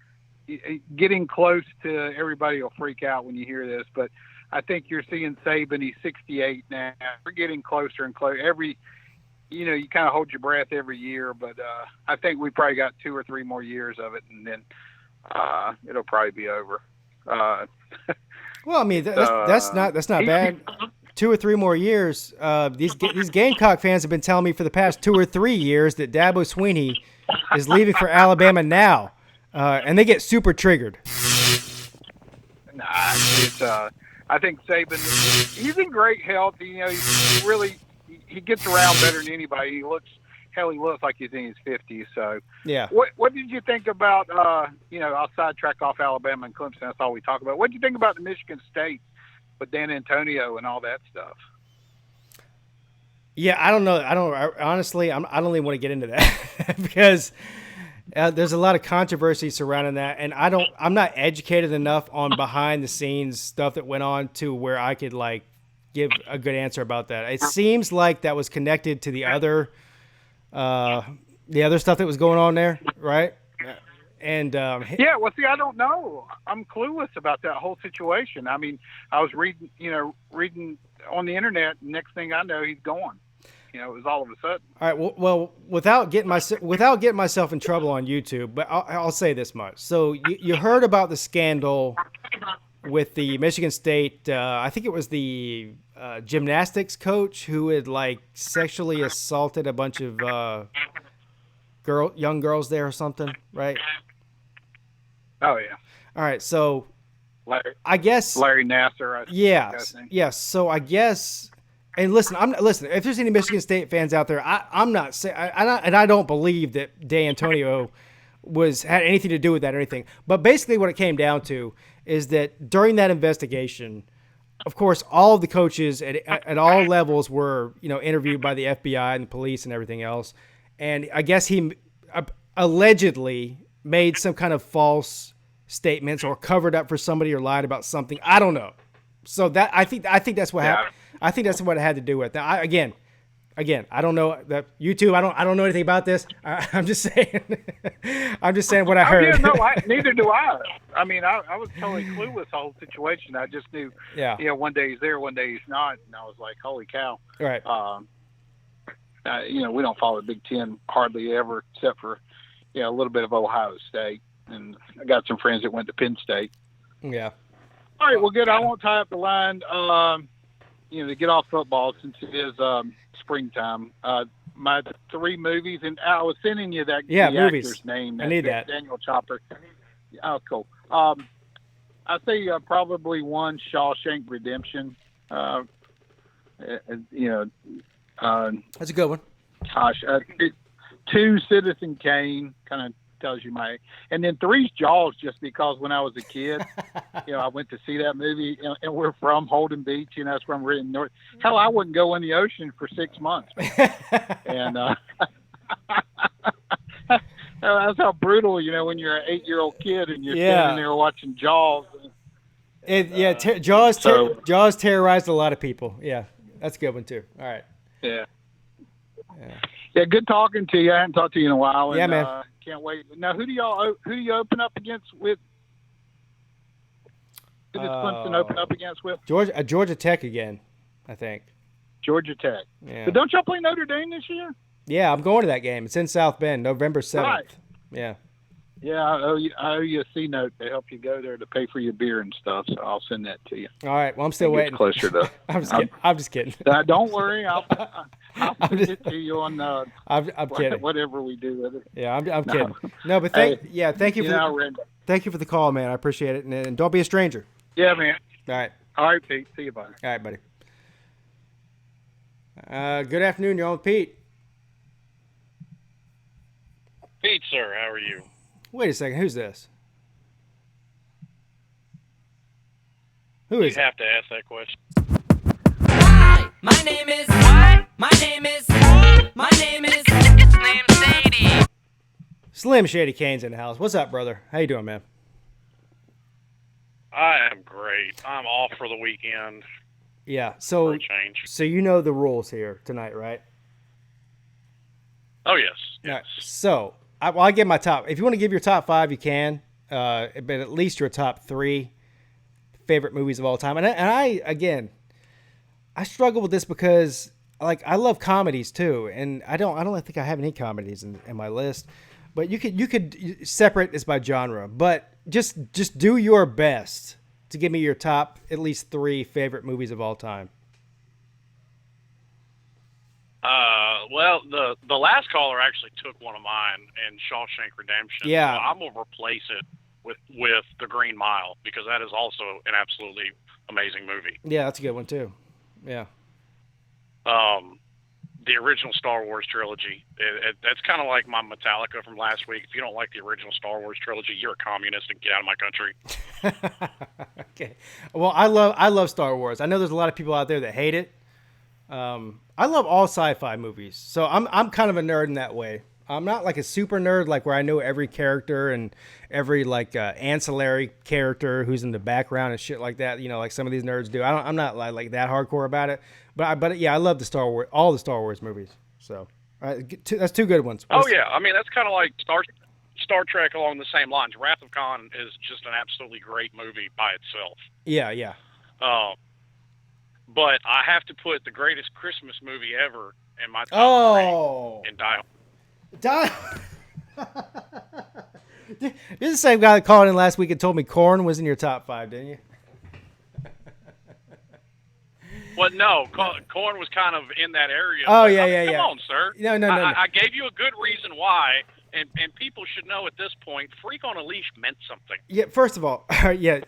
getting close to. Everybody will freak out when you hear this, but I think you're seeing Saban. He's 68 now. We're getting closer and closer. You kind of hold your breath every year, but I think we probably got 2 or 3 more years of it, and then it'll probably be over. Well, I mean, that's not bad. 2 or 3 more years. These Gamecock fans have been telling me for the past 2 or 3 years that Dabo Swinney is leaving for Alabama now, and they get super triggered. Nah, I think Saban, he's in great health. He's really he gets around better than anybody. He looks like he's in his 50s. So yeah. What did you think about? I'll sidetrack off Alabama and Clemson. That's all we talk about. What did you think about the Michigan State with Dan Antonio and all that stuff? Yeah, I don't know. Honestly, I don't even want to get into that because there's a lot of controversy surrounding that, and I'm not educated enough on behind the scenes stuff that went on to where I could give a good answer about that. It seems like that was connected to the other stuff that was going on there, right? And well, see, I don't know. I'm clueless about that whole situation. I mean, I was reading on the internet. And next thing I know, he's gone. It was all of a sudden. All right. Well, without getting myself in trouble on YouTube, but I'll say this much. So you heard about the scandal with the Michigan State. I think it was the gymnastics coach who had sexually assaulted a bunch of young girls there or something, right? Oh yeah. All right. So Larry Nassar. Yes. So I guess. And listen, if there's any Michigan State fans out there, I'm not saying, and I don't believe that D'Antonio had anything to do with that or anything. But basically, what it came down to is that during that investigation, of course, all of the coaches at all levels were, interviewed by the FBI and the police and everything else. And I guess he allegedly made some kind of false statements or covered up for somebody or lied about something. I don't know. So that I think that's what happened. I think that's what it had to do with. Now, again, I don't know that YouTube. I don't know anything about this. I'm just saying. I'm just saying what I heard. Yeah, no, neither do I. I mean, I was totally clueless the whole situation. I just knew. Yeah. One day he's there, one day he's not, and I was like, holy cow. Right. We don't follow the Big Ten hardly ever, except for a little bit of Ohio State, and I got some friends that went to Penn State. Yeah. All right, well, good. I won't tie up the line. To get off football since it is springtime. My 3 movies, and I was sending you the movies. Actor's name. I need that. Daniel Chopper. Oh, cool. I say probably 1, Shawshank Redemption. That's a good one. Gosh, 2, Citizen Kane, kind of tells you my, and then 3's Jaws, just because when I was a kid, I went to see that movie, and we're from Holden Beach, that's where I'm written north. Hell, I wouldn't go in the ocean for 6 months, man. And that's how brutal, when you're an 8-year-old kid and you're standing there watching Jaws. Jaws terrorized a lot of people. Yeah, that's a good one too. All right. Yeah. Good talking to you. I haven't talked to you in a while. And, man. Can't wait. Now, who do you open up against with? Who does Clemson open up against with? Georgia Tech again, I think. Georgia Tech. Yeah. But don't y'all play Notre Dame this year? Yeah, I'm going to that game. It's in South Bend, November 7th. Right. Yeah. Yeah, I owe you a C note to help you go there to pay for your beer and stuff. So I'll send that to you. All right. Well, I'm still waiting. Closer to. I'm just kidding. Don't worry. I'll send it to you on. I'm kidding. Whatever we do with it. Yeah, I'm kidding. No, but thank you thank you for the call, man. I appreciate it, and don't be a stranger. Yeah, man. All right. All right, Pete. See you, buddy. All right, buddy. Good afternoon. You're on with Pete. Pete, sir, how are you? Wait a second. Who's this? Who is? You have to ask that question. Hi, my name is. What? My name is. My name is. Slim Shady. Slim Shady Kane's in the house. What's up, brother? How you doing, man? I am great. I'm off for the weekend. Yeah. For So a change. you know the rules here tonight, right? Oh yes. All right. So I give my top. If you want to give your top 5, you can. But at least your top 3 favorite movies of all time. And I struggle with this because I love comedies too, and I don't think I have any comedies in my list. But you could separate this by genre. But just do your best to give me your top at least 3 favorite movies of all time. Well, the last caller actually took one of mine in Shawshank Redemption. Yeah. So I'm gonna replace it with The Green Mile, because that is also an absolutely amazing movie. Yeah, that's a good one too. Yeah. The original Star Wars trilogy. That's kind of like my Metallica from last week. If you don't like the original Star Wars trilogy, you're a communist and get out of my country. Okay. Well, I love Star Wars. I know there's a lot of people out there that hate it. I love all sci-fi movies, so I'm kind of a nerd in that way. I'm not like a super nerd, like where I know every character and every ancillary character who's in the background and shit like that. Like some of these nerds do. I'm not like that hardcore about it. But yeah, I love all the Star Wars movies. So that's 2 good ones. Oh yeah, I mean that's kind of like Star Trek along the same lines. Wrath of Khan is just an absolutely great movie by itself. Yeah. But I have to put the greatest Christmas movie ever in my top 3 in Die Hard. You're the same guy that called in last week and told me Korn was in your top 5, didn't you? Well, no, Korn was kind of in that area. Oh, yeah. Come on, sir. No. I gave you a good reason why, and people should know at this point, Freak on a Leash meant something. Yeah, first of all, yeah.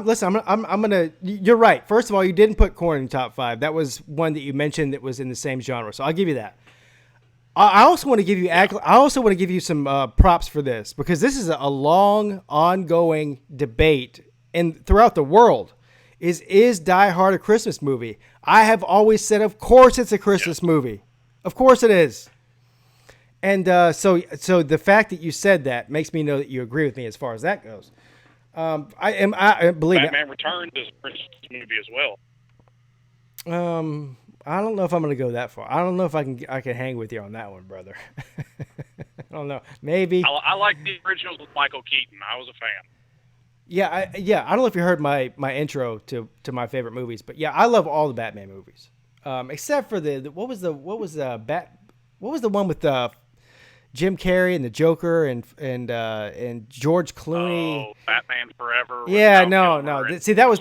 Listen, I'm gonna. You're right. First of all, you didn't put Korn in the top 5. That was one that you mentioned that was in the same genre, so I'll give you that. I also want to give you some props for this, because this is a long, ongoing debate throughout the world. Is Die Hard a Christmas movie? I have always said, of course it's a Christmas movie. Of course it is. And so the fact that you said that makes me know that you agree with me as far as that goes. I believe Batman Returns is a Christmas movie as well. I don't know if I'm going to go that far. I don't know if I can hang with you on that one, brother. I don't know. Maybe. I like the originals with Michael Keaton. I was a fan. Yeah. I don't know if you heard my intro to my favorite movies, but yeah, I love all the Batman movies, except for what was the one with Jim Carrey and the Joker and George Clooney. Oh, Batman Forever. Yeah, no. See, that was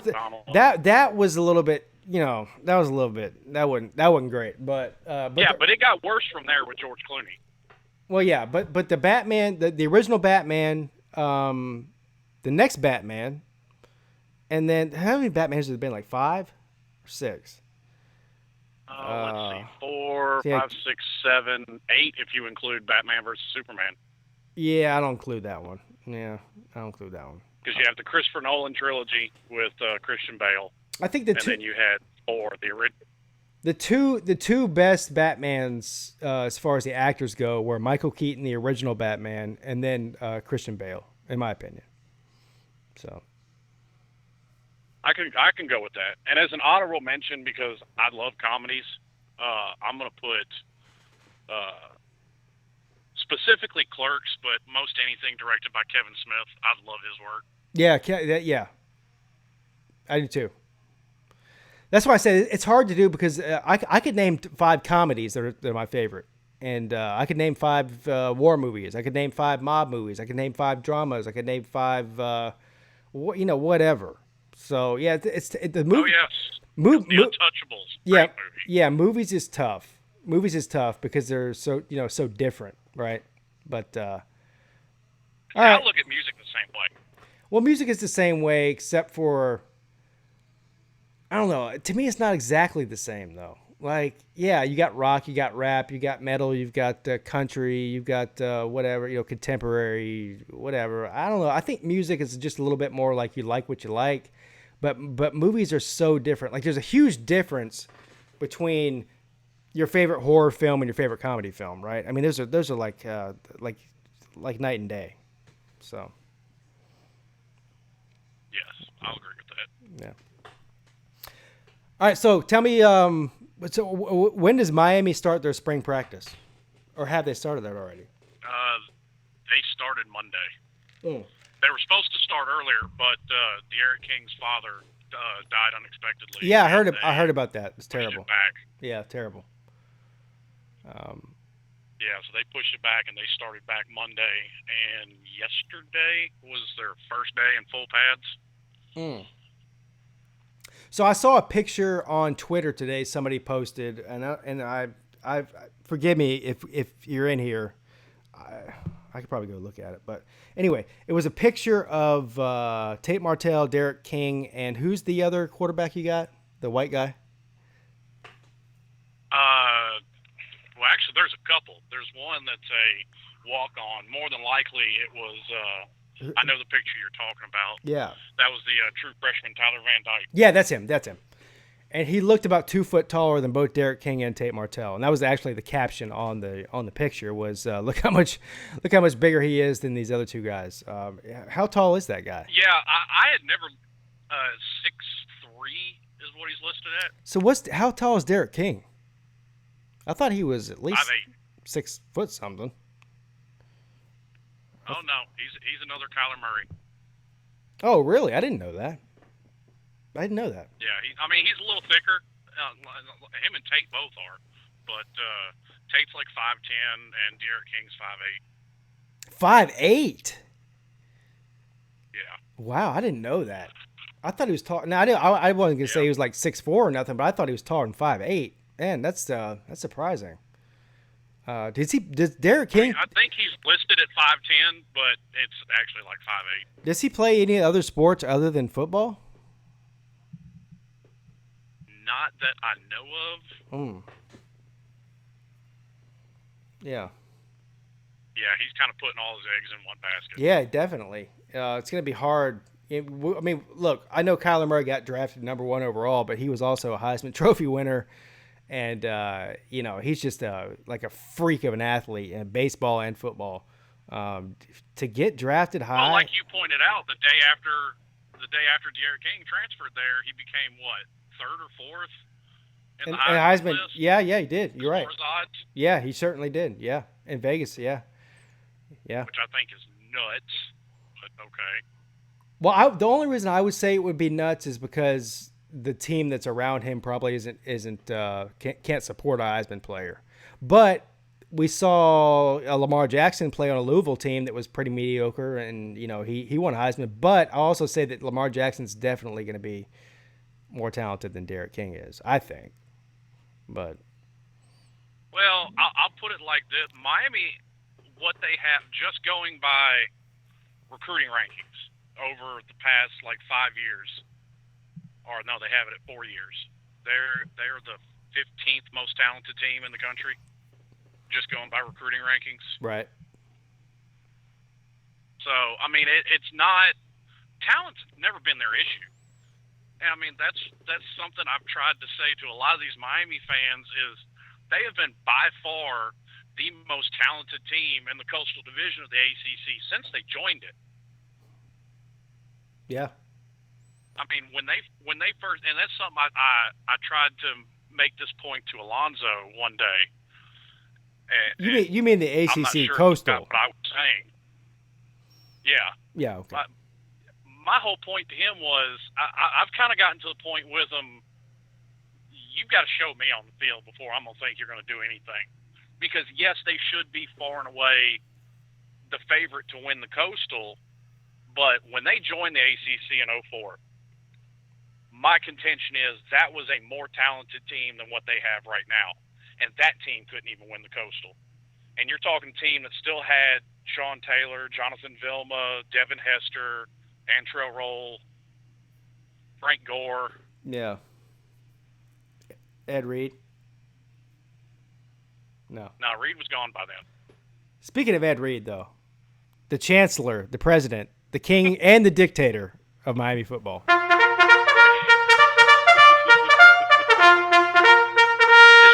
a little bit. That wasn't great, but it got worse from there with George Clooney. Well, yeah, but the Batman, the original Batman, the next Batman, and then how many Batmans has there been? Like 5 or 6? Let's see, 4, yeah. 5, 6, 7, 8 if you include Batman versus Superman. Yeah, I don't include that one. Yeah, I don't include that one. Because you have the Christopher Nolan trilogy with Christian Bale. I think and then you had 4, the original. The two best Batmans as far as the actors go were Michael Keaton, the original Batman, and then Christian Bale, in my opinion. So I can go with that. And as an honorable mention, because I love comedies, I'm going to put specifically Clerks, but most anything directed by Kevin Smith. I love his work. Yeah, I do too. That's why I said it's hard to do because I could name 5 comedies that are my favorite, and I could name 5 war movies. I could name 5 mob movies. I could name 5 dramas. I could name 5, whatever. So yeah, it's the movie. Oh yes, The Untouchables. Yeah, Great movie. yeah. Movies is tough. Movies is tough because they're so so different, right? But all right. I look at music the same way. Well, music is the same way, except for, I don't know. To me, it's not exactly the same, though. Like, yeah, you got rock, you got rap, you got metal, you've got country, you've got whatever, contemporary, whatever. I don't know. I think music is just a little bit more like you like what you like, but movies are so different. Like, there's a huge difference between your favorite horror film and your favorite comedy film, right? I mean, those are like night and day. So. Yes, I'll agree with that. Yeah. All right, so tell me, when does Miami start their spring practice, or have they started that already? They started Monday. Oh. They were supposed to start earlier, but De'Aaron King's father died unexpectedly. Yeah, I heard about that. It's terrible. Pushed it back. Yeah, terrible. Yeah, so they pushed it back, and they started back Monday. And yesterday was their first day in full pads. So I saw a picture on Twitter today. Somebody posted, and I forgive me if you're in here. I could probably go look at it, but anyway, it was a picture of Tate Martell, Derek King, and who's the other quarterback you got? The white guy. Well, actually, there's a couple. There's one that's a walk-on. More than likely, it was. I know the picture you're talking about. Yeah. That was the true freshman Tyler Van Dyke. Yeah, that's him. And he looked about 2 foot taller than both Derek King and Tate Martell. And that was actually the caption on the picture was look how much bigger he is than these other two guys. How tall is that guy? Yeah, I had never 6'3" is what he's listed at. So how tall is Derek King? I thought he was at least 5'8". 6 foot something. Oh no, he's another Kyler Murray. Oh really? I didn't know that. Yeah, he's a little thicker. Him and Tate both are, but Tate's like 5'10" and Derek King's 5'8". 5'8". Yeah. Wow, I didn't know that. I thought he was tall. Now I wasn't gonna say he was like 6'4" or nothing, but I thought he was taller than 5'8". Man, that's surprising. Does Derek King? I think he's listed at 5'10", but it's actually like 5'8". Does he play any other sports other than football? Not that I know of. Yeah. Yeah, he's kind of putting all his eggs in one basket. Yeah, definitely. It's going to be hard. I mean, look, I know Kyler Murray got drafted number 1 overall, but he was also a Heisman Trophy winner. And, he's just like a freak of an athlete in baseball and football. To get drafted high. Well, like you pointed out, the day after De'Aaron King transferred there, he became what, 3rd or 4th in the Heisman list? Yeah, he did. You're right. Odds. Yeah, he certainly did. Yeah, in Vegas. Yeah. Which I think is nuts, but okay. Well, the only reason I would say it would be nuts is because the team that's around him probably can't support a Heisman player. But we saw Lamar Jackson play on a Lousville team that was pretty mediocre, and he won Heisman. But I'll also say that Lamar Jackson's definitely going to be more talented than Derek King is, I think. But well, I'll put it like this: Miami, what they have, just going by recruiting rankings over the past 5 years, or no, they have it at 4 years. They're the 15th most talented team in the country, just going by recruiting rankings. Right. So, I mean, it's not – talent's never been their issue. And, I mean, that's something I've tried to say to a lot of these Miami fans is they have been by far the most talented team in the Coastal Division of the ACC since they joined it. Yeah. I mean, when they first – and that's something I tried to make this point to Alonzo one day. You mean the ACC I'm not sure Coastal? What I was saying. Yeah. Yeah, okay. My whole point to him was I've kind of gotten to the point with him, you've got to show me on the field before I'm going to think you're going to do anything. Because, yes, they should be far and away the favorite to win the Coastal, but when they joined the ACC in 2004, my contention is that was a more talented team than what they have right now. And that team couldn't even win the Coastal. And you're talking a team that still had Sean Taylor, Jonathan Vilma, Devin Hester, Antrell Roll, Frank Gore. Yeah. Ed Reed. No, Reed was gone by then. Speaking of Ed Reed, though, the chancellor, the president, the king, and the dictator of Miami football. Is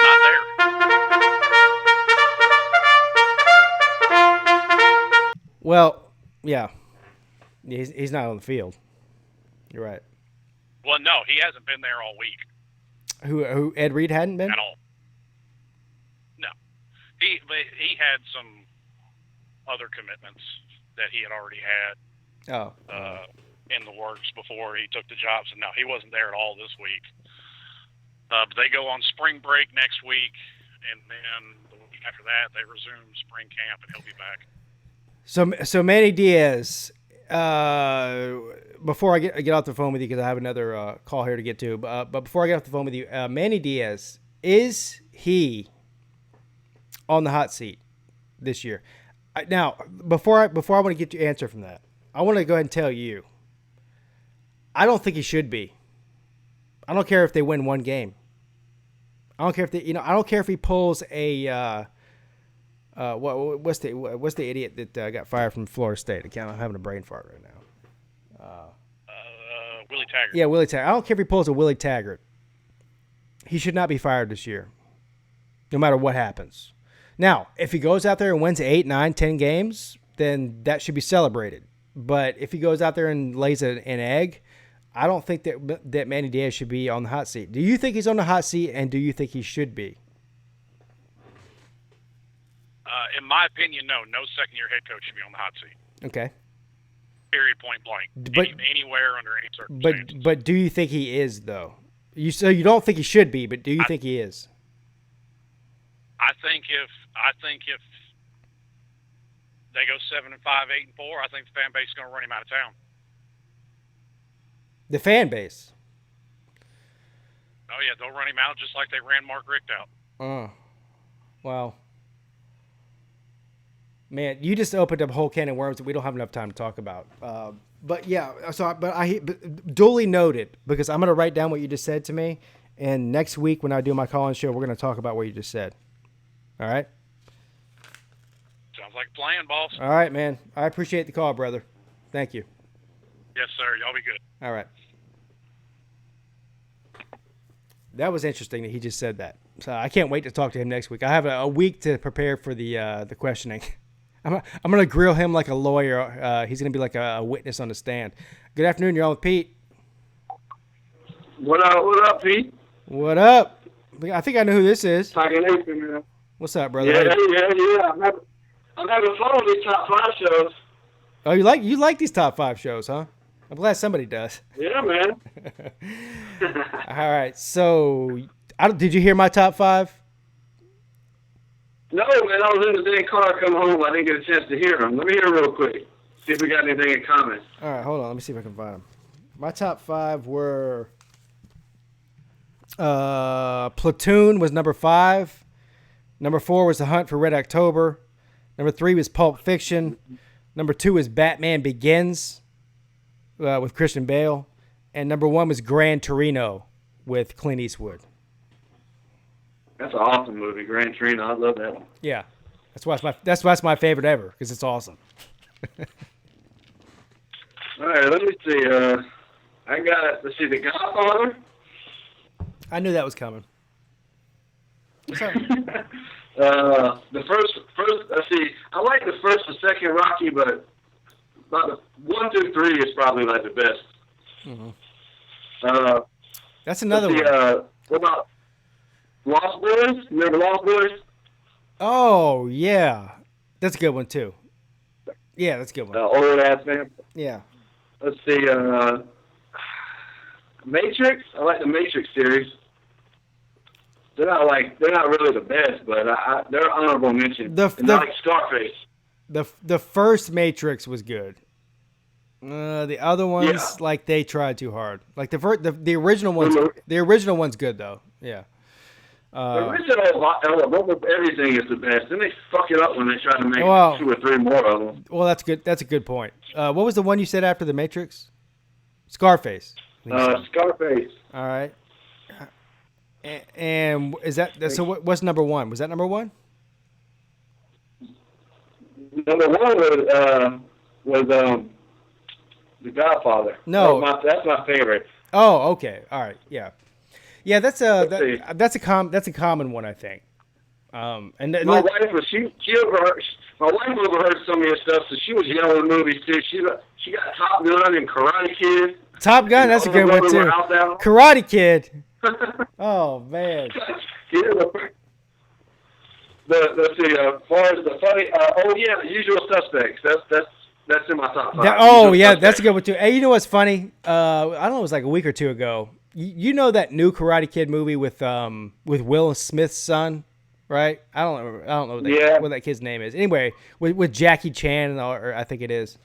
not there. Well, yeah. He's not on the field. You're right. Well, no, he hasn't been there all week. Who Ed Reed hadn't been? At all. No. He had some other commitments that he had already had in the works before he took the job. So, no, he wasn't there at all this week. But they go on spring break next week, and then the week after that, they resume spring camp, and he'll be back. So Manny Diaz, before I get off the phone with you, because I have another call here to get to, but before I get off the phone with you, Manny Diaz, is he on the hot seat this year? Now, before I want to get your answer from that, I want to go ahead and tell you, I don't think he should be. I don't care if they win one game. I don't care if I don't care if he pulls a what's the idiot that got fired from Florida State? I'm having a brain fart right now. Willie Taggart. Yeah, Willie Taggart. I don't care if he pulls a Willie Taggart. He should not be fired this year, no matter what happens. Now, if he goes out there and wins 8, 9, 10 games, then that should be celebrated. But if he goes out there and lays an egg, I don't think that Manny Diaz should be on the hot seat. Do you think he's on the hot seat, and do you think he should be? In my opinion, no second-year head coach should be on the hot seat. Okay. Period, point blank. But, anywhere, under any circumstances. But do you think he is, though? So you don't think he should be, but do you think he is? I think if they go 7-5, 8-4, I think the fan base is going to run him out of town. The fan base? Oh, yeah, they'll run him out just like they ran Mark Richt out. Oh, well. Man, you just opened up a whole can of worms that we don't have enough time to talk about. But yeah, but duly noted, because I'm going to write down what you just said to me, and next week when I do my call-in show, we're going to talk about what you just said. All right? Sounds like a plan, boss. All right, man. I appreciate the call, brother. Thank you. Yes, sir. Y'all be good. All right. That was interesting that he just said that. So I can't wait to talk to him next week. I have a week to prepare for the questioning. I'm going to grill him like a lawyer. He's going to be like a witness on the stand. Good afternoon. You're on with Pete. What up, Pete? What up? I think I know who this is. Talking Nathan, man. What's up, brother? Yeah. I'm having fun with these top 5 shows. Oh, you like these top 5 shows, huh? I'm glad somebody does. Yeah, man. All right. So, did you hear my top 5? No, man. I was in the damn car coming home. I didn't get a chance to hear them. Let me hear real quick. See if we got anything in common. All right. Hold on. Let me see if I can find them. My top 5 were Platoon was number 5. Number 4 was The Hunt for Red October. Number 3 was Pulp Fiction. Number 2 was Batman Begins with Christian Bale. And number 1 was Gran Torino with Clint Eastwood. That's an awesome movie, Gran Torino. I love that one. Yeah, that's why it's my favorite ever because it's awesome. All right, let me see. Let's see, The Godfather. I knew that was coming. The first. Let's see. I like the first and second Rocky, but about the 1, 2, 3 is probably like the best. Mm-hmm. That's another one. What about Lost Boys? Remember Lost Boys? Oh yeah, that's a good one too. Yeah, that's a good one. Old ass man. Yeah. Let's see. Matrix. I like the Matrix series. They're not really the best, but they're honorable mention. Like Scarface. The first Matrix was good. The other ones, like they tried too hard. Like the original one's the original one's good though. Yeah. The original everything is the best. Then they fuck it up when they try to make 2 or 3 more of them. Well, that's good. That's a good point. What was the one you said after the Matrix? Scarface. Scarface. All right. And is that so? What's number 1? Was that number 1? Number 1 was The Godfather. No, that's my favorite. Oh, okay. All right. Yeah. Yeah, that's a common one, I think. My wife overheard some of your stuff, so she was yelling in movies too. She got Top Gun and Karate Kid. Top Gun, that's a good one too. Karate Kid. Oh man. Let's see. As far as the funny, The Usual Suspects. That's in my top 5. That's a good one too. Hey, you know what's funny? I don't know. It was like a week or 2 ago. You know that new Karate Kid movie with Will Smith's son, right? I don't know what that kid's name is. Anyway, with Jackie Chan and all, or I think it is.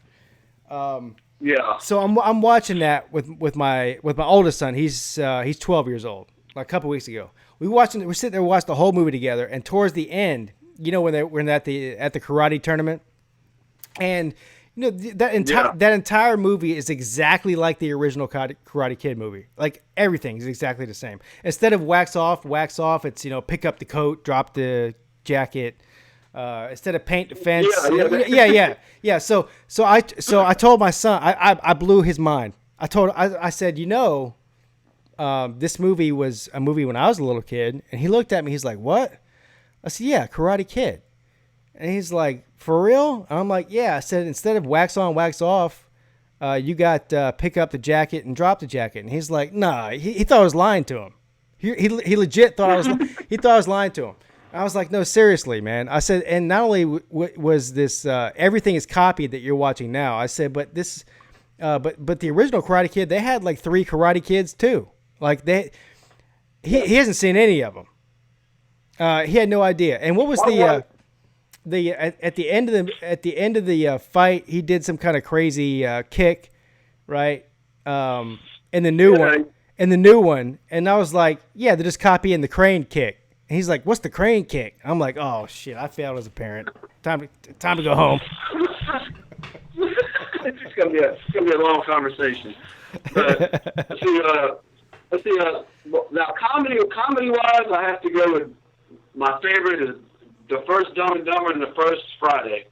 Yeah. So I'm watching that with my oldest son. He's 12 years old. Like a couple weeks ago, we're sitting there watching the whole movie together. And towards the end, you know when we're at the karate tournament, and you know that entire movie is exactly like the original Karate Kid movie. Like everything is exactly the same. Instead of wax off, it's pick up the coat, drop the jacket. Instead of paint the fence. Yeah. So I told my son, I blew his mind. I said, this movie was a movie when I was a little kid, and he looked at me. He's like, "What?" I said, "Yeah, Karate Kid." And he's like, "For real?" And I'm like, "Yeah." I said, "Instead of wax on, wax off, you got pick up the jacket and drop the jacket." And he's like, "Nah." He thought I was lying to him. He legit thought I was lying to him. I was like, "No, seriously, man." I said, and not only was this everything is copied that you're watching now. I said, but this, but the original Karate Kid, they had like 3 Karate Kids too. Like he hasn't seen any of them. He had no idea. And what was at the end of the fight, he did some kind of crazy kick, right? In the new one, and I was like, "Yeah, they're just copying the crane kick." And he's like, "What's the crane kick?" I'm like, "Oh shit, I failed as a parent. Time to go home." It's gonna be a long conversation. Let's see. Now, comedy wise, I have to go with my favorite is the first Dumb and Dumber and the first Friday.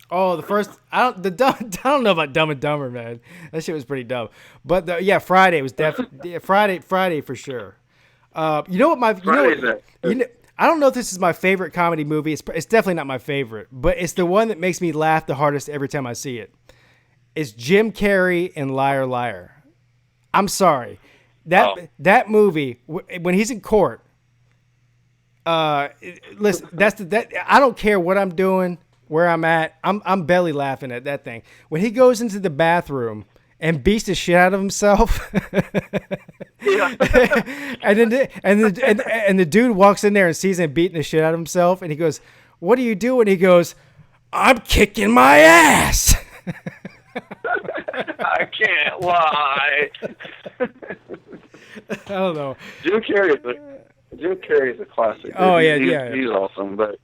Oh, the first I don't know about Dumb and Dumber, man. That shit was pretty dumb. But Friday was definitely Friday for sure. I don't know if this is my favorite comedy movie. It's definitely not my favorite, but it's the one that makes me laugh the hardest every time I see it. It's Jim Carrey in Liar Liar. I'm sorry. That movie, when he's in court, listen, I don't care what I'm doing, where I'm at. I'm belly laughing at that thing. When he goes into the bathroom and beats the shit out of himself. and the dude walks in there and sees him beating the shit out of himself, and he goes, "What are you doing?" He goes, "I'm kicking my ass." I can't lie. I don't know. Jim Carrey is a classic. Oh he's awesome, but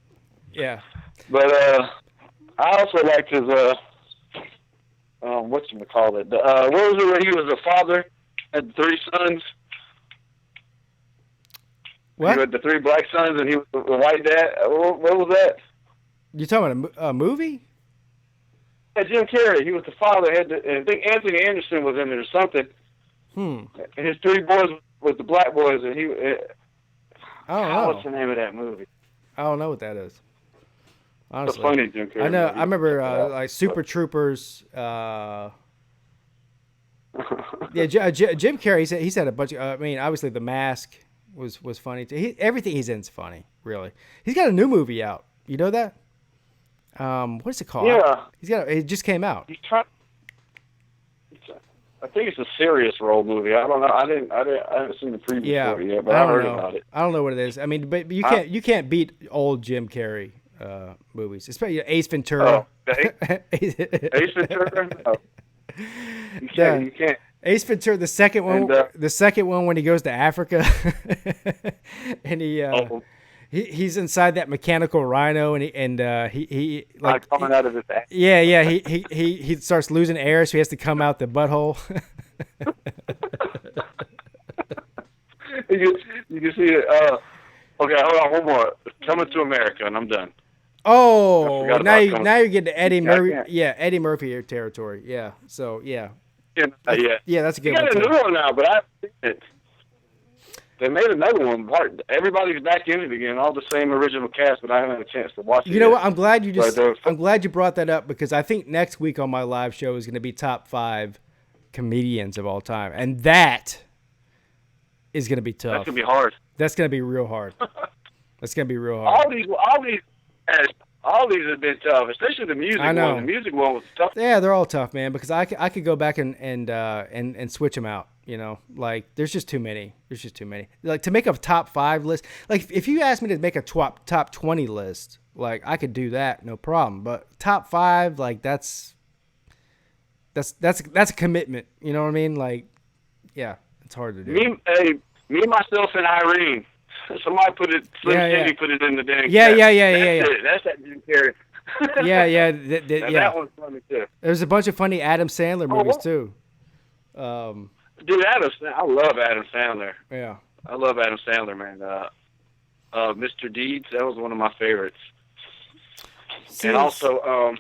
yeah. But I also liked his whatchamacallit. What was it when he was a father, had 3 sons? What? He had the 3 black sons, and he was the white dad. What was that? You talking about a movie? Yeah, Jim Carrey. He was the father. And I think Anthony Anderson was in it or something. And his 3 boys was the black boys, and he. I don't know. What's the name of that movie? I don't know what that is. Honestly, It's funny, Jim Carrey. I know. I remember like Super Troopers. Yeah, Jim Carrey. He's had a bunch of. I mean, obviously, The Mask was funny too. Everything he's in is funny. Really, he's got a new movie out. You know that? What's it called? Yeah, it just came out. He's trying. I think it's a serious role movie. I don't know. I haven't seen the preview for it yet, but I heard about it. I don't know what it is. I mean, but you can't beat old Jim Carrey movies, especially Ace Ventura. Oh, Ace Ventura. No. You can't. Ace Ventura, the second one when he goes to Africa, and he's inside that mechanical rhino, and he like coming out of his ass. Yeah, he starts losing air, so he has to come out the butthole. you can see it. Okay, hold on, one more. Coming to America, and I'm done. Oh, now you're getting to Eddie Murphy. Yeah, Eddie Murphy territory. Yeah, so yeah. Yeah, that's a good one. They got a new one now, but I've seen it. They made another one. Everybody's back in it again, all the same original cast, but I haven't had a chance to watch it. You know what? I'm glad you brought that up, because I think next week on my live show is going to be top 5 comedians of all time, and that is going to be tough. That's going to be hard. That's going to be real hard. That's going to be real hard. All these have been tough, especially the music one. The music one was tough. Yeah, they're all tough, man, because I could go back and switch them out. You know, like there's just too many. Like to make a top 5 list. Like if you asked me to make a top 20 list, like I could do that, no problem. But top 5, like that's a commitment. You know what I mean? Like, yeah, it's hard to do. Me, myself, and Irene. Somebody put it. Slim Shady put it in the dang. Yeah. That's that Jim Carrey. yeah. That one's funny too. There's a bunch of funny Adam Sandler movies too. Dude, I love Adam Sandler. Yeah, I love Adam Sandler, man. Mr. Deeds, that was one of my favorites. And also,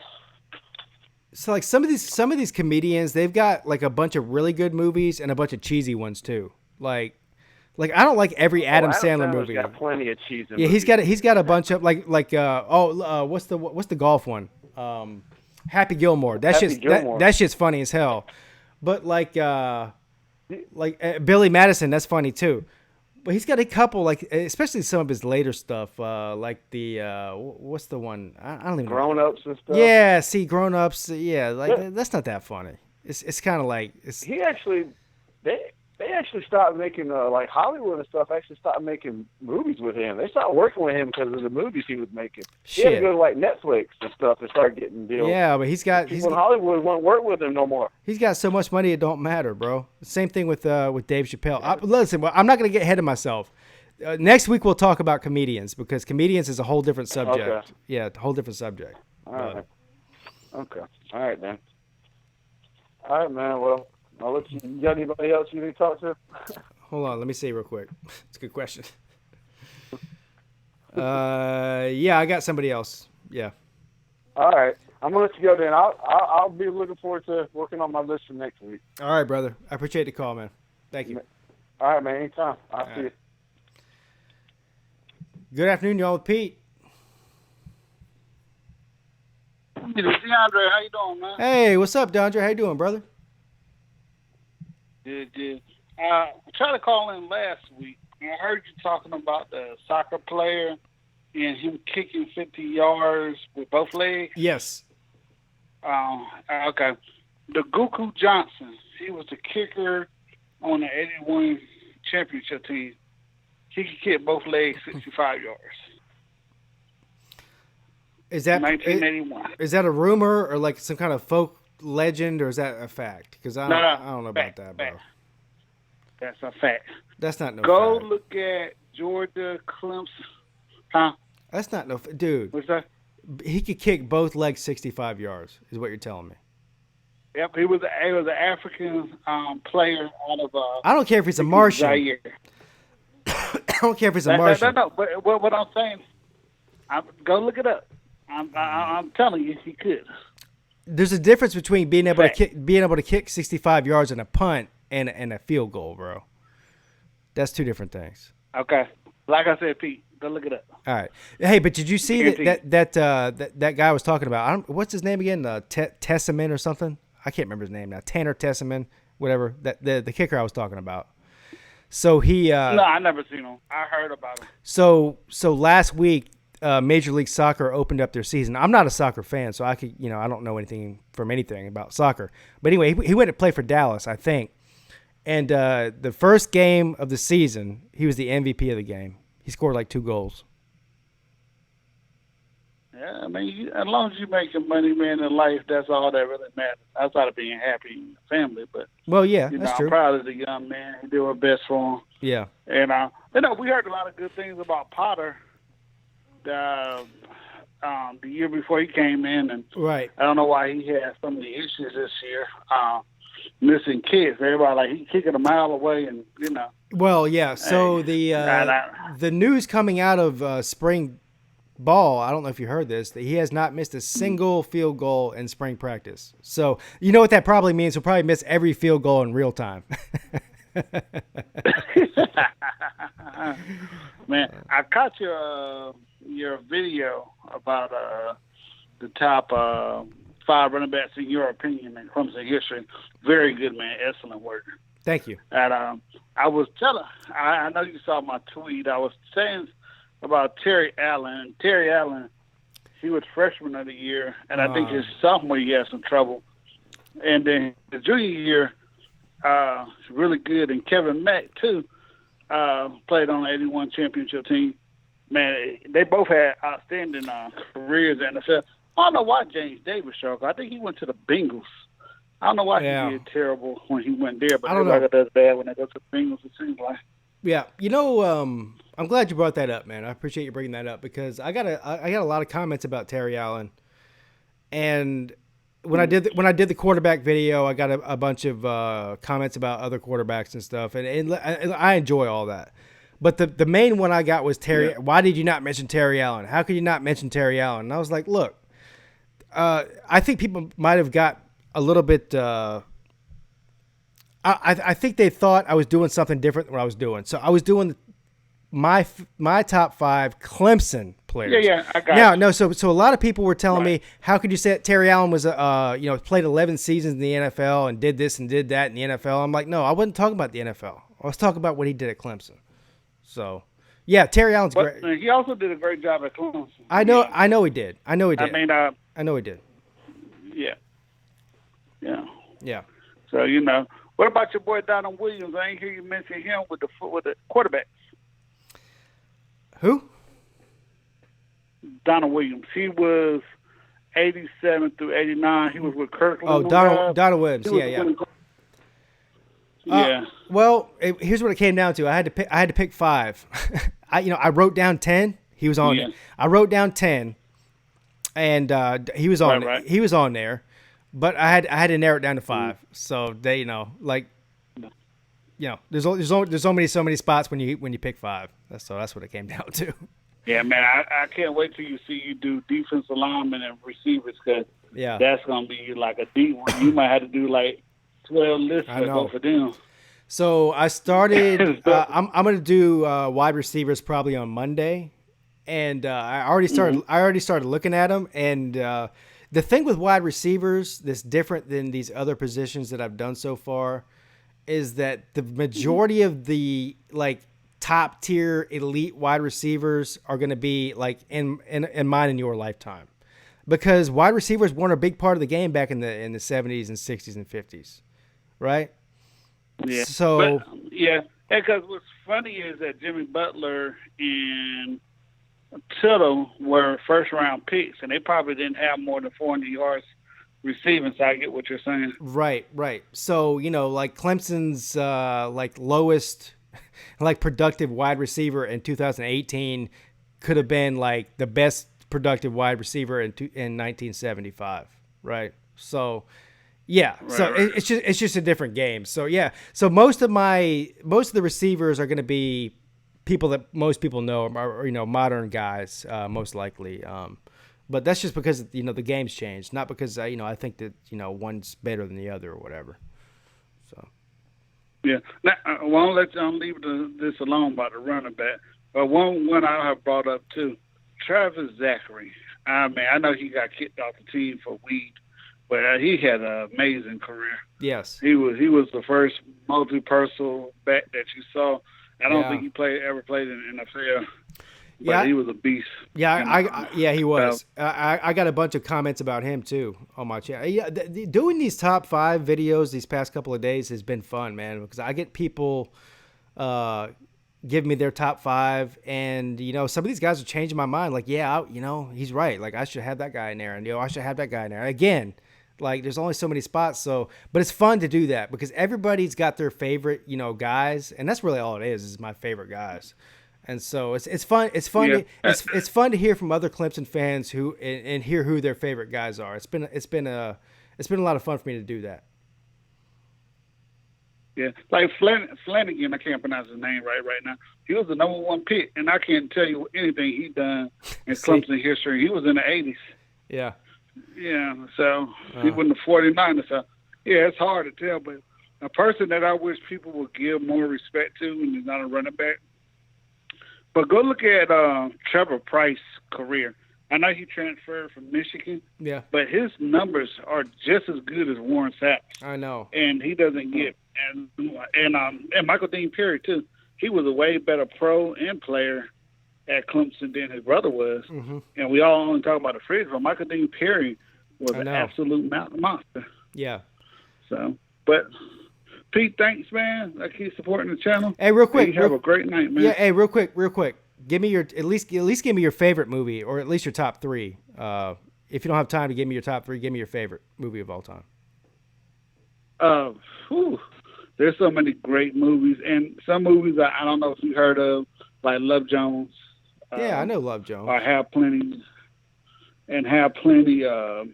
so like some of these comedians, they've got like a bunch of really good movies and a bunch of cheesy ones too. Like I don't like every Adam Sandler movie. He's got plenty of cheesy. Yeah, movies. he's got a bunch of what's the golf one? Happy Gilmore. That shit's funny as hell. But like Billy Madison, that's funny too. But he's got a couple, like especially some of his later stuff, like the what's the one? I don't even know. Grown Ups and stuff. Yeah, see, Grown Ups. Yeah, that's not that funny. It's kind of like They actually stopped making like Hollywood and stuff. Actually stopped making movies with him. They stopped working with him because of the movies he was making. He had to go to like Netflix and stuff and start getting deals. Yeah, but people in Hollywood won't work with him no more. He's got so much money it don't matter, bro. Same thing with Dave Chappelle. Listen, I'm not gonna get ahead of myself. Next week we'll talk about comedians, because comedians is a whole different subject. Okay. Yeah, a whole different subject. All right. Okay. All right, then. All right, man. Well, I'll let you. You got anybody else you need to talk to? Hold on, let me see real quick. It's a good question. Yeah, I got somebody else. Yeah. All right, I'm gonna let you go then. I'll be looking forward to working on my list for next week. All right, brother. I appreciate the call, man. Thank you. All right, man. Anytime. I'll see you. Good afternoon, y'all. With Pete. DeAndre, how you doing, man? Hey, what's up, DeAndre? How you doing, brother? Good. I tried to call in last week. I heard you talking about the soccer player and him kicking 50 yards with both legs. Yes. Okay. The Goku Johnson, he was the kicker on the 81 championship team. He could kick both legs 65 yards. Is that 1981? Is that a rumor or like some kind of folk legend, or is that a fact? Because I don't know about that, bro. That's a fact. That's not no Go fact. look at Georgia, Clemson. Huh? That's not no dude. What's that? He could kick both legs 65 yards, is what you're telling me. Yep, he was an African player out of. I don't care if he's a Martian. Zaire. I don't care if it's a Martian. No. But what I'm saying, go look it up. I'm telling you, he could. There's a difference between being able to kick 65 yards in a punt and a field goal, bro. That's two different things. Okay. Like I said, Pete, go look it up. All right. Hey, but did you see that guy I was talking about? What's his name again? Tessaman or something? I can't remember his name now. Tanner Tessaman, whatever. The kicker I was talking about. So he. No, I never seen him. I heard about him. So last week, Major League Soccer opened up their season. I'm not a soccer fan, so I don't know anything about soccer. But anyway, he went to play for Dallas, I think. And the first game of the season, he was the MVP of the game. He scored like 2 goals. Yeah, I mean, as long as you're making money, man, in life, that's all that really matters. Outside of being happy in your family, but well, yeah, that's true. I'm proud of the young man. He did his best for him. Yeah, and we heard a lot of good things about Potter. The year before he came in, and right. I don't know why he had so many issues this year. Missing kicks. Everybody like he kicking a mile away, and Well, yeah. So the news coming out of spring ball, I don't know if you heard this, that he has not missed a single field goal in spring practice. So you know what that probably means? He'll probably miss every field goal in real time. Man, I caught your video about the top 5 running backs in your opinion in Clemson history. Very good, man. Excellent work. Thank you. And I was telling, I know you saw my tweet. I was saying about Terry Allen. Terry Allen, he was freshman of the year, and I think his sophomore year he had some trouble. And then the junior year, really good. And Kevin Mack, too, played on the 81 championship team. Man, they both had outstanding careers in the NFL. I don't know why James Davis struggled. I think he went to the Bengals. I don't know why he did terrible when he went there, but everybody does bad when they go to the Bengals, it seems like. Yeah, I'm glad you brought that up, man. I appreciate you bringing that up because I got a lot of comments about Terry Allen, and when I did the quarterback video, I got a bunch of comments about other quarterbacks and stuff, and I enjoy all that. But the main one I got was Terry. Yeah. Why did you not mention Terry Allen? How could you not mention Terry Allen? And I was like, look, I think people might have got a little bit. I think they thought I was doing something different than what I was doing. So I was doing my top 5 Clemson players. Yeah, I got it. No, so a lot of people were telling me, how could you say that Terry Allen was played 11 seasons in the NFL and did this and did that in the NFL? I'm like, no, I wasn't talking about the NFL. I was talking about what he did at Clemson. So, yeah, Terry Allen's great. He also did a great job at Clemson. I know he did. I know he did. I know he did. Yeah. Yeah. So, what about your boy Donald Williams? I ain't hear you mention him with the quarterbacks. Who? Donald Williams. He was 87 through 89. He was with Kirkland. Oh, Donald Williams. Yeah. Yeah. Well, here's what it came down to. I had to pick 5. I wrote down 10. He was on. Yeah. I wrote down 10, and he was on. Right. He was on there, but I had to narrow it down to 5. So they, there's so many spots when you pick 5. That's what it came down to. Yeah, man. I can't wait till you see you do defensive linemen and receivers because that's gonna be like a deep one. You might have to do like 12 lists for both of them. So I started. I'm going to do wide receivers probably on Monday, and I already started. I already started looking at them. And the thing with wide receivers that's different than these other positions that I've done so far is that the majority of the top tier elite wide receivers are going to be in mine in your lifetime, because wide receivers weren't a big part of the game back in the 70s and 60s and 50s. Right? Yeah. So because what's funny is that Jimmy Butler and Tittle were first round picks, and they probably didn't have more than 400 yards receiving. So I get what you're saying. Right. So Clemson's lowest productive wide receiver in 2018 could have been the best productive wide receiver in 1975. Right. So. Yeah, so it's just a different game. So yeah, so most of the receivers are going to be people that most people know are modern guys, most likely. But that's just because the game's changed, not because I think that one's better than the other or whatever. So. Yeah. Now, well, I'll leave this alone about the running back. But one I have brought up too, Travis Zachary. I mean, I know he got kicked off the team for weed, but he had an amazing career. Yes. He was the first multi-personal back that you saw. I don't think he ever played in the NFL. But he was a beast. Yeah, he was. I got a bunch of comments about him too on my channel. Yeah, doing these top 5 videos these past couple of days has been fun, man, because I get people give me their top 5, and some of these guys are changing my mind. Like, he's right. Like, I should have that guy in there, and I should have that guy in there. Again, like, there's only so many spots, but it's fun to do that because everybody's got their favorite, guys, and that's really all it is my favorite guys. And so it's fun. It's fun. Yeah. It's fun to hear from other Clemson fans and hear who their favorite guys are. It's been a lot of fun for me to do that. Yeah, like Flanagan, I can't pronounce his name right now. He was the number 1 pick, and I can't tell you anything he done in Clemson history. He was in the 80s. Yeah. Yeah, so he was in the 49ers. So, yeah, it's hard to tell, but a person that I wish people would give more respect to, and he's not a running back. But go look at Trevor Price's career. I know he transferred from Michigan. Yeah. But his numbers are just as good as Warren Sapp's. I know. And he doesn't get and Michael Dean Perry too. He was a way better pro and player at Clemson than his brother was. Mm-hmm. And we all only talk about the fridge, but Michael Dean Perry was an absolute monster. Yeah. So, but Pete, thanks, man. I keep supporting the channel. Hey, real quick. Have a great night, man. Yeah, hey, real quick. Give me at least give me your favorite movie, or at least your top 3. If you don't have time to give me your top 3, give me your favorite movie of all time. There's so many great movies, and some movies I don't know if you heard of, like Love Jones. Yeah, I know Love Jones. I have plenty. The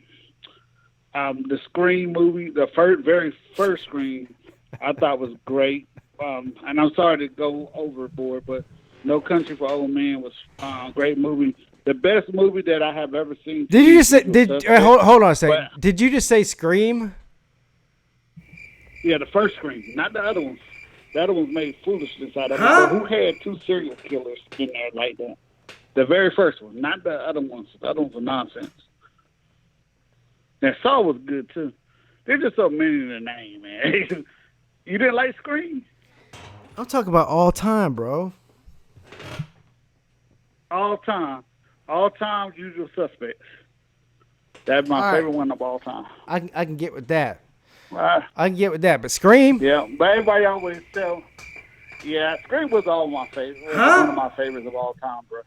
Scream movie, the very first Scream, I thought was great. And I'm sorry to go overboard, but No Country for Old Men was a great movie. The best movie that I have ever seen. Did you just say? Hold on a second. Did you just say Scream? Yeah, the first Scream, not the other ones. The other ones made foolishness out of it. But who had 2 serial killers in there like that? The very first one, not the other ones. The other ones were nonsense. And Saw was good too. There's just so many to name, man. You didn't like Scream? I'm talking about all time, bro. All time, Usual Suspects. That's my favorite one of all time. I can get with that. I can get with that, but Scream? Yeah, but everybody always tell. Yeah, Scream was all my favorite. One of my favorites of all time, bro.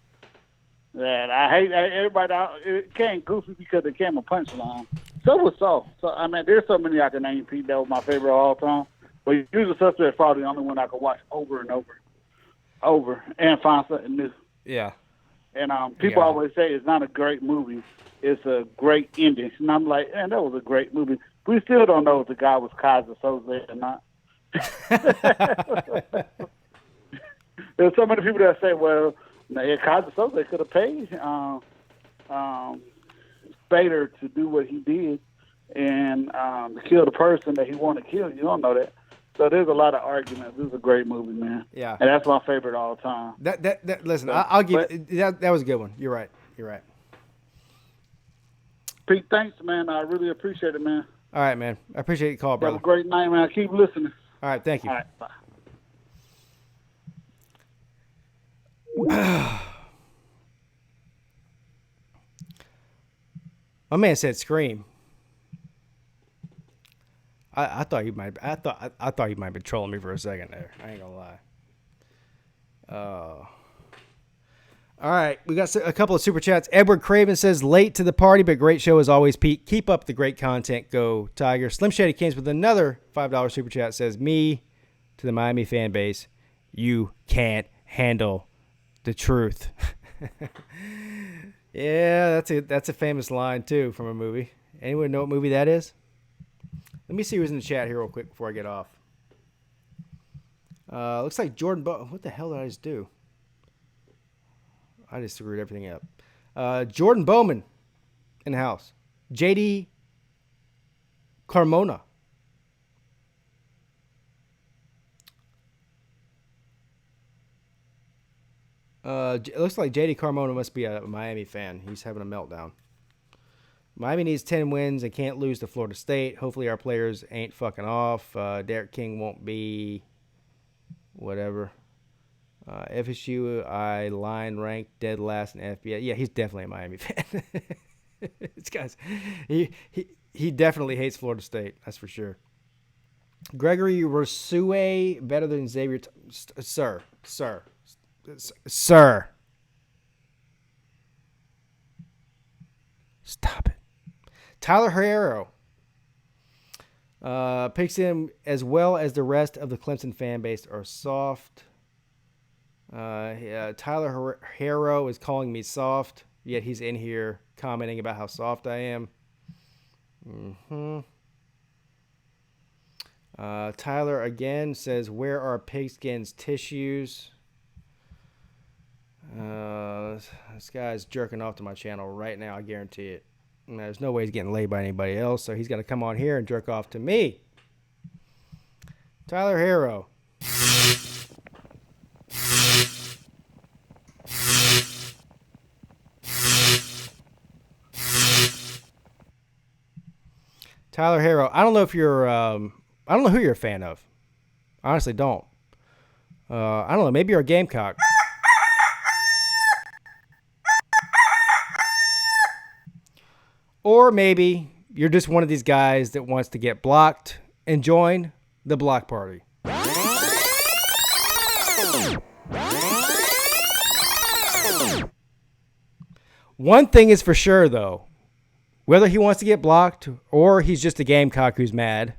That I hate everybody. It came goofy because it came a punchline. So was Saw. So I mean, there's so many I can name. Pete, that was my favorite of all time. But Usual Suspect is probably the only one I could watch over and over, and find something new. Yeah. And people always say it's not a great movie. It's a great ending. And I'm like, man, that was a great movie. We still don't know if the guy was Kaiser Soze or not. There's so many people that say, well, Kaiser Soze could have paid Spader to do what he did and kill the person that he wanted to kill. You don't know that. So there's a lot of arguments. This is a great movie, man. Yeah. And that's my favorite all the time. Listen, I'll give that was a good one. You're right. Pete, thanks, man. I really appreciate it, man. All right, man. I appreciate the call, brother. Have a great night, man. Keep listening. All right, thank you. All right, bye. My man said Scream. I thought he might. I thought he might be trolling me for a second there. I ain't gonna lie. All right, we got a couple of super chats. Edward Craven says, late to the party, but great show as always, Pete. Keep up the great content. Go Tiger. Slim Shady Kings with another $5 super chat says, me to the Miami fan base, you can't handle the truth. Yeah, that's a famous line too from a movie. Anyone know what movie that is? Let me see who's in the chat here real quick before I get off. Looks like Jordan What the hell did I just do? I just screwed everything up. Jordan Bowman in the house. JD Carmona. It looks like JD Carmona must be a Miami fan. He's having a meltdown. Miami needs 10 wins and can't lose to Florida State. Hopefully our players ain't fucking off. Derek King won't be whatever. FSU, I line ranked dead last in FBS. Yeah, he's definitely a Miami fan. This guy's, he definitely hates Florida State. That's for sure. Gregory Rosue, better than Xavier. Sir. Stop it. Tyler Herro picks him as well as the rest of the Clemson fan base are soft. Tyler Herro is calling me soft, yet he's in here commenting about how soft I am. Tyler again says, where are Pigskin's tissues? This guy's jerking off to my channel right now, I guarantee it. And there's no way he's getting laid by anybody else, so he's got to come on here and jerk off to me. Tyler Herro. Tyler Herro. I don't know if you're I don't know who you're a fan of. I honestly don't. I don't know, maybe you're a Gamecock. Or maybe you're just one of these guys that wants to get blocked and join the block party. One thing is for sure, though. Whether he wants to get blocked or he's just a Gamecock who's mad,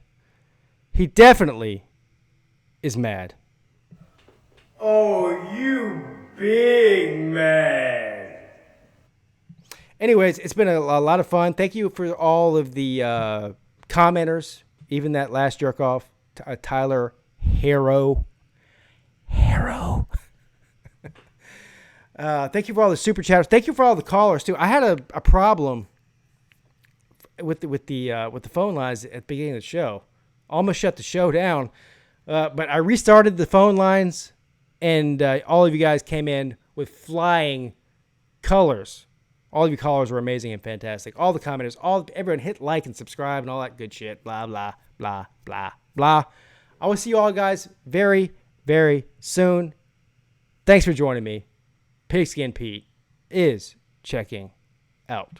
he definitely is mad. Oh, you big man. Anyways, it's been a lot of fun. Thank you for all of the commenters, even that last jerk off, Tyler Herro. Thank you for all the super chatters. Thank you for all the callers too. I had a problem with the phone lines at the beginning of the show. Almost shut the show down, but I restarted the phone lines, and all of you guys came in with flying colors. All of you callers were amazing and fantastic. All the commenters, everyone hit like and subscribe and all that good shit. Blah, blah, blah, blah, blah. I will see you all guys very, very soon. Thanks for joining me. Pigskin Pete is checking out.